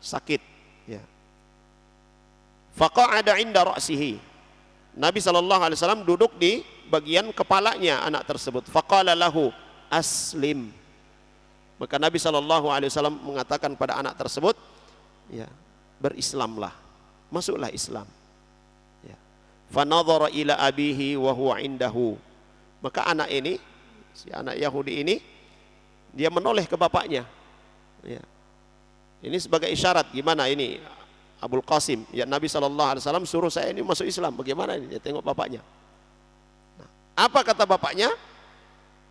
sakit. Ya. Faqa'ada 'inda ra'sihi. Nabi sallallahu alaihi wasallam duduk di bagian kepalanya anak tersebut. Faqala lahu aslim. Maka Nabi sallallahu alaihi wasallam mengatakan pada anak tersebut, ya, berislamlah, masuklah Islam. Ya. Fa nadhara ila abihi wa huwa indahu. Maka anak ini, si anak Yahudi ini, dia menoleh ke bapaknya. Ya. Ini sebagai isyarat, gimana ini Abul Qasim, ya Nabi sallallahu alaihi wasallam suruh saya ini masuk Islam, bagaimana ini? Dia tengok bapaknya. Apa kata bapaknya?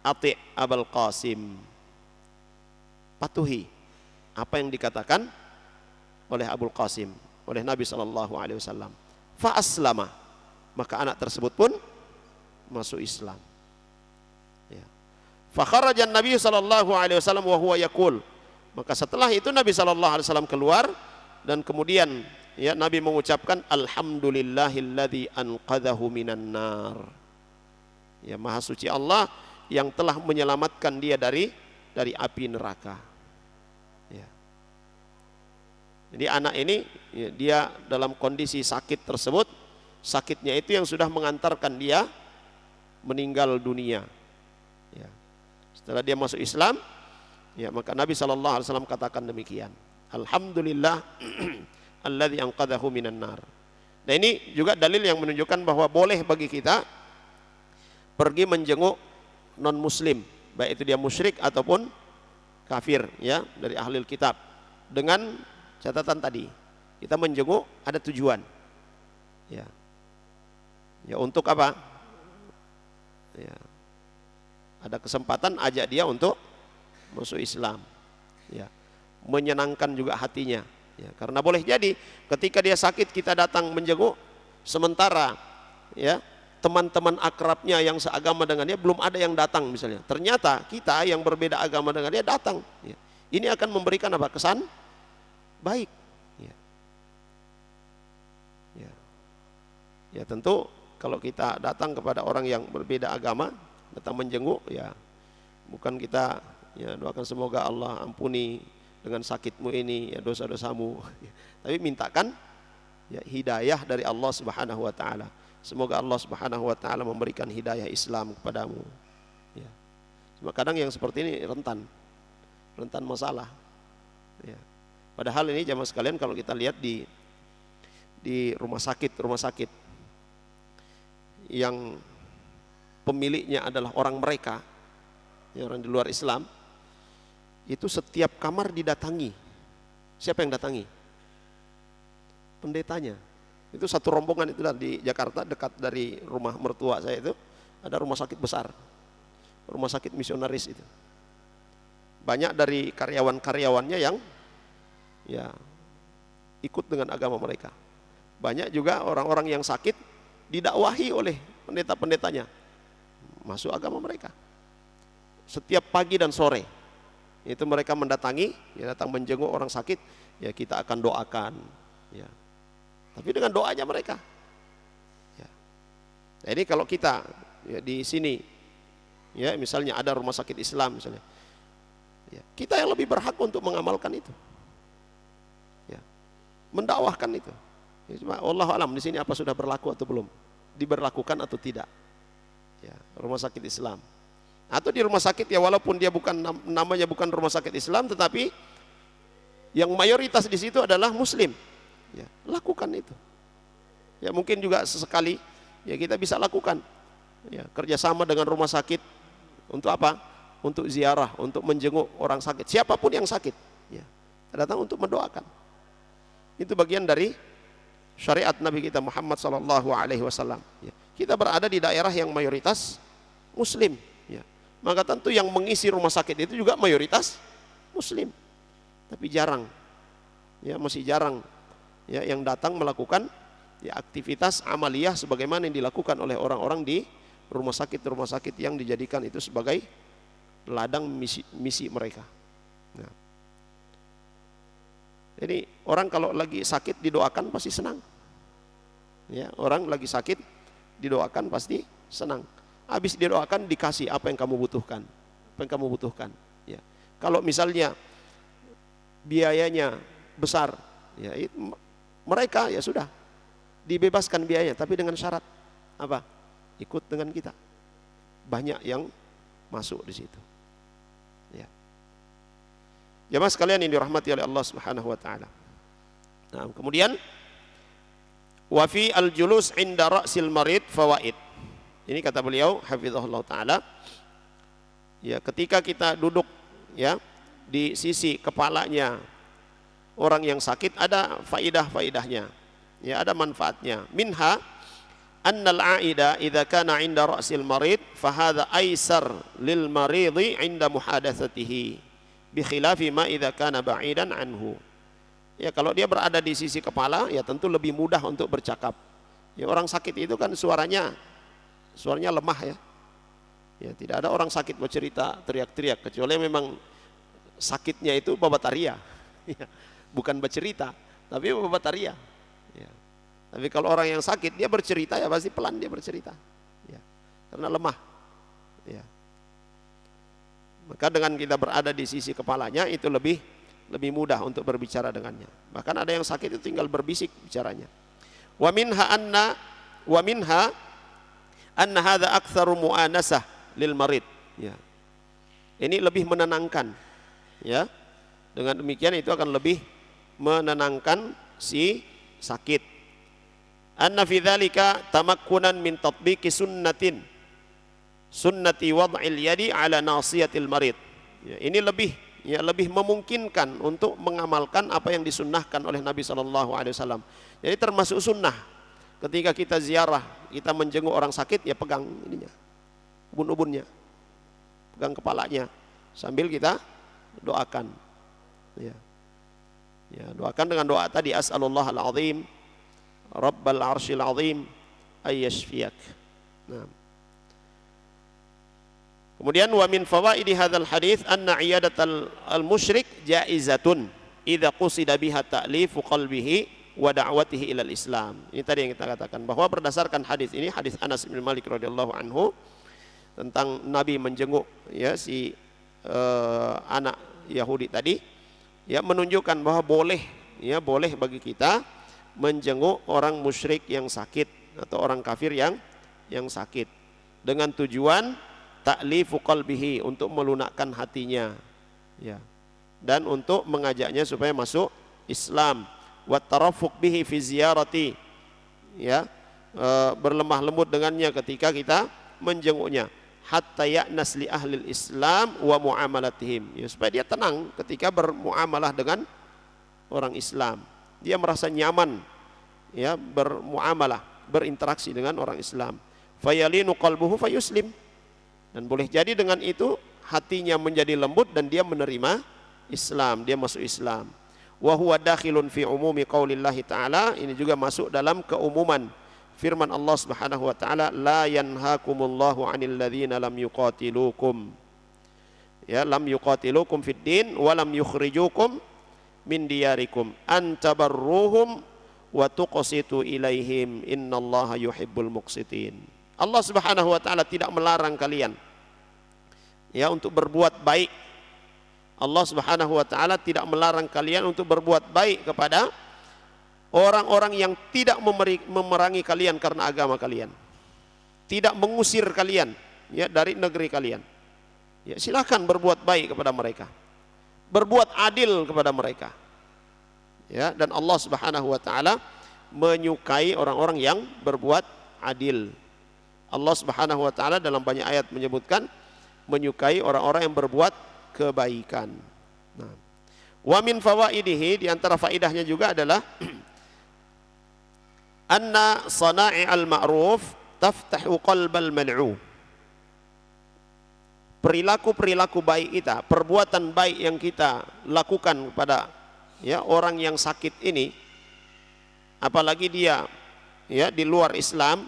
Ati' Abul Qasim. Patuhi apa yang dikatakan oleh Abul Qasim, oleh Nabi sallallahu alaihi wasallam. Fa aslama. Maka anak tersebut pun masuk Islam. Ya. Fa kharaja Nabi sallallahu alaihi wasallam wa huwa yaqul. Maka setelah itu Nabi sallallahu alaihi wasallam keluar dan kemudian ya Nabi mengucapkan alhamdulillahilladzi anqadhahu minan nar. Ya, maha suci Allah yang telah menyelamatkan dia dari api neraka. Ya. Jadi anak ini ya, dia dalam kondisi sakit tersebut, sakitnya itu yang sudah mengantarkan dia meninggal dunia. Ya. Setelah dia masuk Islam, ya maka Nabi sallallahu alaihi wasallam katakan demikian. Alhamdulillah alladzi anqadhahu minan nar. Nah, ini juga dalil yang menunjukkan bahwa boleh bagi kita pergi menjenguk non muslim, baik itu dia musyrik ataupun kafir, ya, dari ahli kitab, dengan catatan tadi kita menjenguk ada tujuan, ya, ya untuk apa? Ya, ada kesempatan ajak dia untuk masuk Islam, ya, menyenangkan juga hatinya. Ya, karena boleh jadi ketika dia sakit kita datang menjenguk, sementara ya teman-teman akrabnya yang seagama dengan dia belum ada yang datang misalnya. Ternyata kita yang berbeda agama dengan dia datang. Ya. Ini akan memberikan apa? Kesan baik. Ya. Ya. Ya tentu kalau kita datang kepada orang yang berbeda agama, datang menjenguk, ya bukan kita ya doakan semoga Allah ampuni dengan sakitmu ini ya dosa-dosamu. Tapi mintakan ya hidayah dari Allah Subhanahu wa taala. Semoga Allah Subhanahu wa taala memberikan hidayah Islam kepadamu. Ya. Cuma kadang yang seperti ini rentan masalah. Ya. Padahal ini jamaah sekalian kalau kita lihat di rumah sakit yang pemiliknya adalah orang mereka, ya, orang di luar Islam, itu setiap kamar didatangi. Siapa yang datangi? Pendetanya. Itu satu rombongan itu di Jakarta, dekat dari rumah mertua saya itu ada rumah sakit besar, rumah sakit misionaris itu. Banyak dari karyawan-karyawannya yang ya ikut dengan agama mereka. Banyak juga orang-orang yang sakit didakwahi oleh pendeta-pendetanya masuk agama mereka. Setiap pagi dan sore itu mereka mendatangi, ya, datang menjenguk orang sakit, ya kita akan doakan, ya. Tapi dengan doanya mereka. Ya. Jadi kalau kita ya, di sini, ya misalnya ada rumah sakit Islam misalnya, ya, kita yang lebih berhak untuk mengamalkan itu, ya, mendakwahkan itu. Ya, cuma wallahu alam di sini apa sudah berlaku atau belum, diberlakukan atau tidak. Ya, rumah sakit Islam. Atau di rumah sakit ya walaupun dia bukan namanya bukan rumah sakit Islam, tetapi yang mayoritas di situ adalah Muslim. Ya, lakukan itu. Ya mungkin juga sesekali ya kita bisa lakukan. Ya, kerjasama dengan rumah sakit untuk apa? Untuk ziarah, untuk menjenguk orang sakit. Siapapun yang sakit, ya, datang untuk mendoakan. Itu bagian dari syariat Nabi kita Muhammad SAW. Ya, kita berada di daerah yang mayoritas Muslim. Ya, maka tentu yang mengisi rumah sakit itu juga mayoritas Muslim. Tapi jarang, ya masih jarang. Ya, yang datang melakukan ya, aktivitas amaliyah sebagaimana yang dilakukan oleh orang-orang di rumah sakit yang dijadikan itu sebagai ladang misi mereka. Nah. Jadi orang kalau lagi sakit didoakan pasti senang. Ya, orang lagi sakit didoakan pasti senang. Habis didoakan dikasih apa yang kamu butuhkan, Ya. Kalau misalnya biayanya besar, ya itu mereka ya sudah dibebaskan biayanya, tapi dengan syarat apa? Ikut dengan kita. Banyak yang masuk di situ. Ya. Jamaah sekalian yang dirahmati oleh Allah Subhanahu wa taala. Nah, kemudian wa fi al-julus 'inda ra'sil marid fawaid. Ini kata beliau hafizahullah taala. Ya, ketika kita duduk ya di sisi kepalanya orang yang sakit ada faidah-faidahnya, ya ada manfaatnya. Minha annal aida idza kana 'inda ra'sil marid fa hadza aisar lil maridi 'inda muhadatsatihi bi khilafi ma idza kana ba'idan anhu. Ya kalau dia berada di sisi kepala ya tentu lebih mudah untuk bercakap. Ya orang sakit itu kan suaranya lemah ya. Ya tidak ada orang sakit bercerita teriak-teriak kecuali memang sakitnya itu babataria. Ya. Bukan bercerita, tapi babataria. Ya. Tapi kalau orang yang sakit dia bercerita ya pasti pelan dia bercerita, ya. Karena lemah. Ya. Maka dengan kita berada di sisi kepalanya itu lebih mudah untuk berbicara dengannya. Bahkan ada yang sakit itu tinggal berbisik bicaranya. Wa minha anna hadza aktsaru mu'anasah lil marid. Ya. Ini lebih menenangkan. Ya. Dengan demikian itu akan lebih menenangkan si sakit. Anna fi dzalika tamakkunan min tatbiqi sunnati wad'il yadi ala nasiyatil marid. Ya, ini lebih memungkinkan untuk mengamalkan apa yang disunnahkan oleh Nabi SAW. Jadi termasuk sunnah ketika kita ziarah, kita menjenguk orang sakit ya pegang ininya, ubun-ubunnya, pegang kepalanya sambil kita doakan. Ya. Ya, doakan dengan doa tadi, as'alullah al-azim rabbal arsyil azim ayyashfiyak. Nah. Kemudian wa min fawaidi hadzal hadits anna iyadatal al-musyrik jaizatun idza qusida biha ta'lifu qalbihi wa da'watihi ilal Islam. Ini tadi yang kita katakan bahwa berdasarkan hadis ini, hadis Anas bin Malik radhiyallahu anhu tentang Nabi menjenguk ya si anak Yahudi tadi, ya menunjukkan bahwa boleh bagi kita menjenguk orang musyrik yang sakit atau orang kafir yang sakit dengan tujuan ta'lifu qalbihi, untuk melunakkan hatinya, ya, dan untuk mengajaknya supaya masuk Islam, wa tarafuq bihi fi ziyarati, ya, berlemah lembut dengannya ketika kita menjenguknya, hatta ya'nas li ahlil Islam wa muamalatihim, ya, supaya dia tenang ketika bermuamalah dengan orang Islam, dia merasa nyaman, ya, bermuamalah, berinteraksi dengan orang Islam. Fayalinu qalbuhu fayuslim, dan boleh jadi dengan itu hatinya menjadi lembut dan dia menerima Islam, dia masuk Islam. Wa huwa dakhilun fi umumi qaulillahi ta'ala, ini juga masuk dalam keumuman firman Allah Subhanahu wa taala, la yanhakumullahu 'anil ladzina lam yuqatilukum, ya, lam yuqatilukum fid din wa lam yukhrijukum min diyarikum an tabarruhum wa tuqsitu ilaihim innallaha yuhibbul muqsitin. Allah Subhanahu wa taala tidak melarang kalian, ya, untuk berbuat baik. Allah Subhanahu wa taala tidak melarang kalian untuk berbuat baik kepada orang-orang yang tidak memerangi kalian karena agama kalian, tidak mengusir kalian, ya, dari negeri kalian. Ya, silakan berbuat baik kepada mereka, berbuat adil kepada mereka. Ya, dan Allah Subhanahu wa taala menyukai orang-orang yang berbuat adil. Allah Subhanahu wa taala dalam banyak ayat menyebutkan menyukai orang-orang yang berbuat kebaikan. Nah, wa min fawaidihi, di antara faidahnya juga adalah anna sana'i'al ma'ruf taftahu qalbal mal'u. Perilaku-perilaku baik kita, perbuatan baik yang kita lakukan kepada, ya, orang yang sakit ini, apalagi dia, ya, di luar Islam,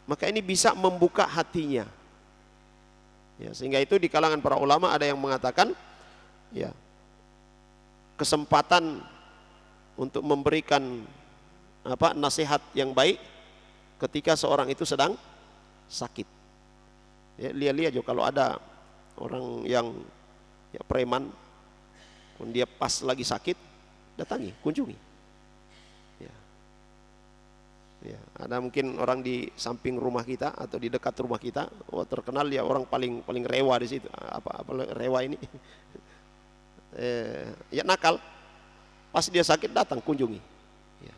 maka ini bisa membuka hatinya, ya, sehingga itu di kalangan para ulama ada yang mengatakan, ya, kesempatan untuk memberikan nasihat yang baik ketika seorang itu sedang sakit. Ya, lihat juga kalau ada orang yang, ya, preman, pun dia pas lagi sakit, datangi, kunjungi. Ya, ada mungkin orang di samping rumah kita atau di dekat rumah kita, oh, terkenal dia orang paling rewa di situ. Apa rewa ini? Ya, nakal. Pas dia sakit datang kunjungi. Ya.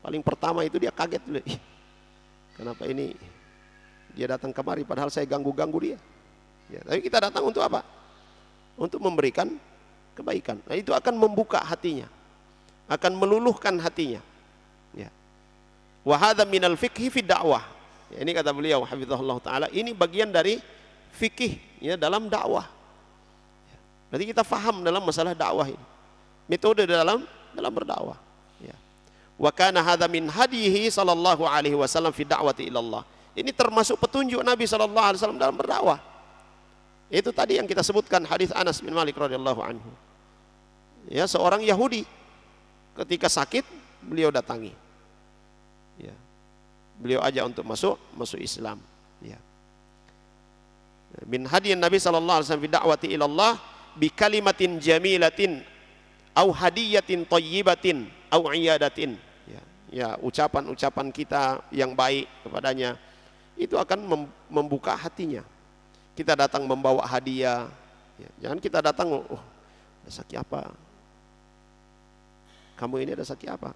Paling pertama itu dia kaget dulu. Kenapa ini dia datang kemari padahal saya ganggu dia. Ya, tapi kita datang untuk apa? Untuk memberikan kebaikan. Nah, itu akan membuka hatinya, akan meluluhkan hatinya. Ya. Wa hadza minal fiqhi fi dakwah. Ya, ini kata beliau hafizahullah taala, ini bagian dari fikih, ya, dalam dakwah. Ya. Berarti kita faham dalam masalah dakwah ini, metode dalam berdakwah. Ya. Wa kana hadza min hadihi sallallahu alaihi wasallam fi da'wati ila Allah. Ini termasuk petunjuk Nabi sallallahu alaihi wasallam dalam berdakwah. Itu tadi yang kita sebutkan hadis Anas bin Malik radhiyallahu anhu. Ya, seorang Yahudi ketika sakit beliau datangi. Ya. Beliau ajak untuk masuk Islam. Ya. Min hadiyin Nabi sallallahu alaihi wasallam fi da'wati ila Allah bi kalimatin jamilatin au hadiyatin thayyibatin au iyadatin. Ya. Ya, ucapan-ucapan kita yang baik kepadanya itu akan membuka hatinya. Kita datang membawa hadiah. Ya. Jangan kita datang, oh, ada sakit apa? Kamu ini ada sakit apa?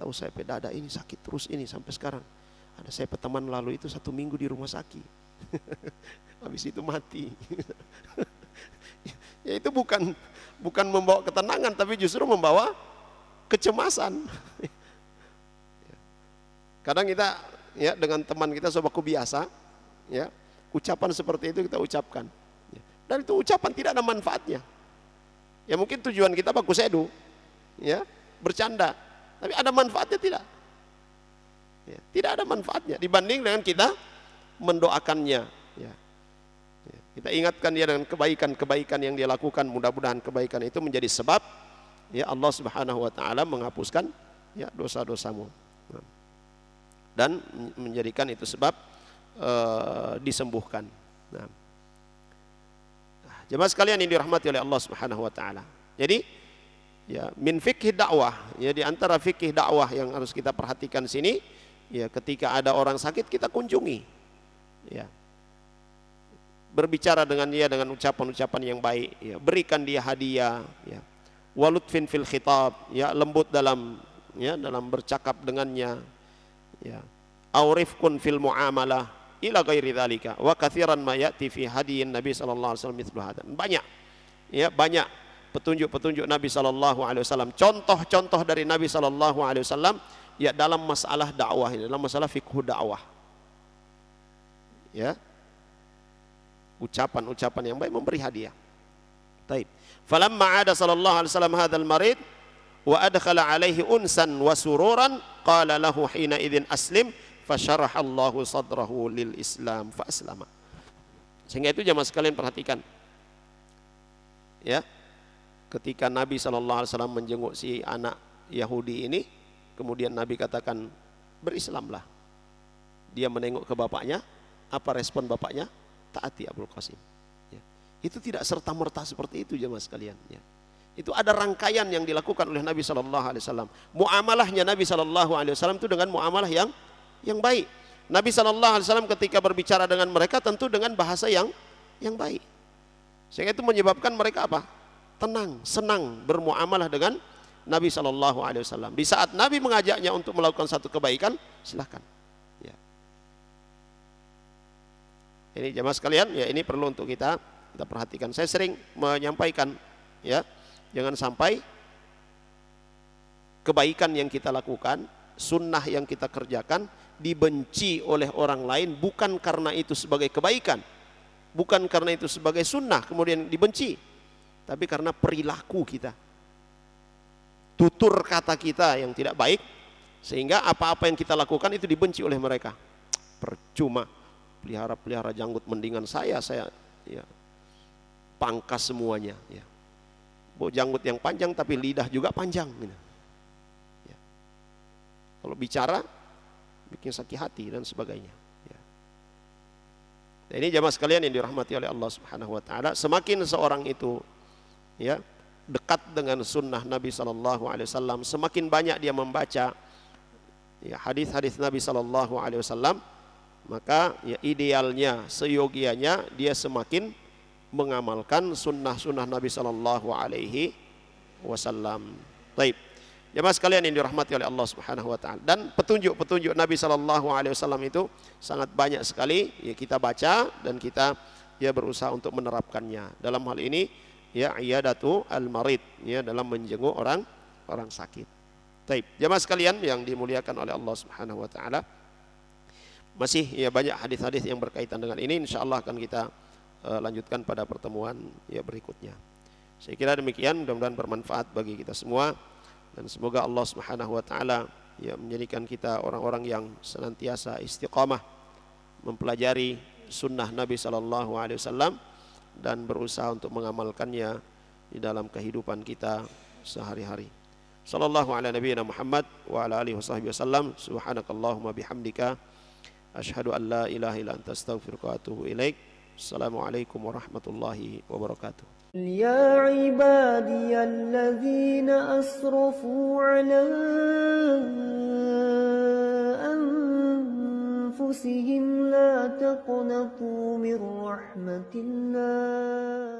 Tahu saya pedada ini sakit terus ini sampai sekarang. Ada saya teman lalu itu 1 minggu di rumah sakit. Habis itu mati. Ya, itu bukan membawa ketenangan, tapi justru membawa kecemasan. Kadang kita, ya, dengan teman kita sobaku biasa, ya, ucapan seperti itu kita ucapkan. Dan itu ucapan tidak ada manfaatnya. Ya mungkin tujuan kita bagus edu, ya, bercanda, tapi ada manfaatnya tidak? Ya, tidak ada manfaatnya dibanding dengan kita mendoakannya. Ya. Ya, kita ingatkan dia dengan kebaikan-kebaikan yang dia lakukan. Mudah-mudahan kebaikan itu menjadi sebab ya Allah Subhanahu wa taala menghapuskan ya dosa-dosamu. Nah, dan menjadikan itu sebab disembuhkan. Nah, jemaah sekalian yang dirahmati oleh Allah Subhanahu wa taala. Jadi ya min fikih dakwah, ya di antara fikih dakwah yang harus kita perhatikan sini, ya ketika ada orang sakit kita kunjungi. Ya. Berbicara dengan dia dengan ucapan-ucapan yang baik, ya, berikan dia hadiah, ya. Walutfin fil khitab, ya, lembut dalam bercakap dengannya, ya. Aurifkun fil muamalah ila ghairi dzalika wa katsiran ma ya'ti fi hadiyin Nabi sallallahu alaihi wasallam mithlu hadzal. Banyak, ya, banyak petunjuk-petunjuk Nabi sallallahu alaihi wasallam, contoh-contoh dari Nabi sallallahu alaihi wasallam ya dalam masalah dakwah ini, dalam masalah fikih dakwah. Ya. Ucapan-ucapan yang baik, memberi hadiah. Taib. Falamma ada sallallahu alaihi wasallam hadzal marid wa adkhala alaihi unsan wa sururan qala lahu hina idzin aslim fasyarahallahu sadrahu lil Islam fa aslama. Sehingga itu jemaah sekalian perhatikan. Ya. Ketika Nabi sallallahu alaihi wasallam menjenguk si anak Yahudi ini, kemudian Nabi katakan, "Berislamlah." Dia menengok ke bapaknya, apa respon bapaknya? Taati Abul Qasim. Ya. Itu tidak serta-merta seperti itu jemaah sekalian, ya. Itu ada rangkaian yang dilakukan oleh Nabi sallallahu alaihi wasallam. Muamalahnya Nabi sallallahu alaihi wasallam itu dengan muamalah yang baik. Nabi sallallahu alaihi wasallam ketika berbicara dengan mereka tentu dengan bahasa yang baik. Sehingga itu menyebabkan mereka apa? Tenang, senang bermuamalah dengan Nabi sallallahu alaihi wasallam. Di saat Nabi mengajaknya untuk melakukan satu kebaikan, silakan. Ya. Ini jemaah sekalian, ya ini perlu untuk kita perhatikan. Saya sering menyampaikan, ya, jangan sampai kebaikan yang kita lakukan, sunnah yang kita kerjakan dibenci oleh orang lain bukan karena itu sebagai kebaikan, bukan karena itu sebagai sunnah kemudian dibenci, tapi karena perilaku kita, tutur kata kita yang tidak baik, sehingga apa-apa yang kita lakukan itu dibenci oleh mereka. Percuma pelihara janggut, mendingan saya ya pangkas semuanya, ya. Janggut yang panjang tapi lidah juga panjang, gitu. Ya. Kalau bicara bikin sakit hati dan sebagainya, ya. Nah, ini jamaah sekalian yang dirahmati oleh Allah Subhanahu wa taala, semakin seorang itu ya dekat dengan sunnah Nabi sallallahu alaihi wasallam, semakin banyak dia membaca ya hadis-hadis Nabi sallallahu alaihi wasallam, maka ya idealnya, seyogianya dia semakin mengamalkan sunnah-sunnah Nabi sallallahu alaihi wasallam. Baik. Jemaah sekalian yang dirahmati oleh Allah Subhanahu wa taala, dan petunjuk-petunjuk Nabi sallallahu alaihi wasallam itu sangat banyak sekali, ya kita baca dan kita ya berusaha untuk menerapkannya. Dalam hal ini ya iyadatu al-marid, ya dalam menjenguk orang sakit. Baik. Jemaah sekalian yang dimuliakan oleh Allah Subhanahu wa taala, masih ya banyak hadis-hadis yang berkaitan dengan ini, insyaallah akan kita lanjutkan pada pertemuan ya berikutnya. Saya kira demikian, mudah-mudahan bermanfaat bagi kita semua. Dan semoga Allah Subhanahu wa taala ya menjadikan kita orang-orang yang senantiasa istiqamah mempelajari sunnah Nabi sallallahu alaihi wasallam dan berusaha untuk mengamalkannya di dalam kehidupan kita sehari-hari. Sallallahu ala nabiyina Muhammad wa ala alihi wasallam. Subhanakallahumma bihamdika asyhadu an la ilaha illa anta astaghfiruka wa atubu ilaik. Assalamualaikum warahmatullahi wabarakatuh. يا عبادي الذين أسرفوا على أنفسهم لا تقنطوا من رحمة الله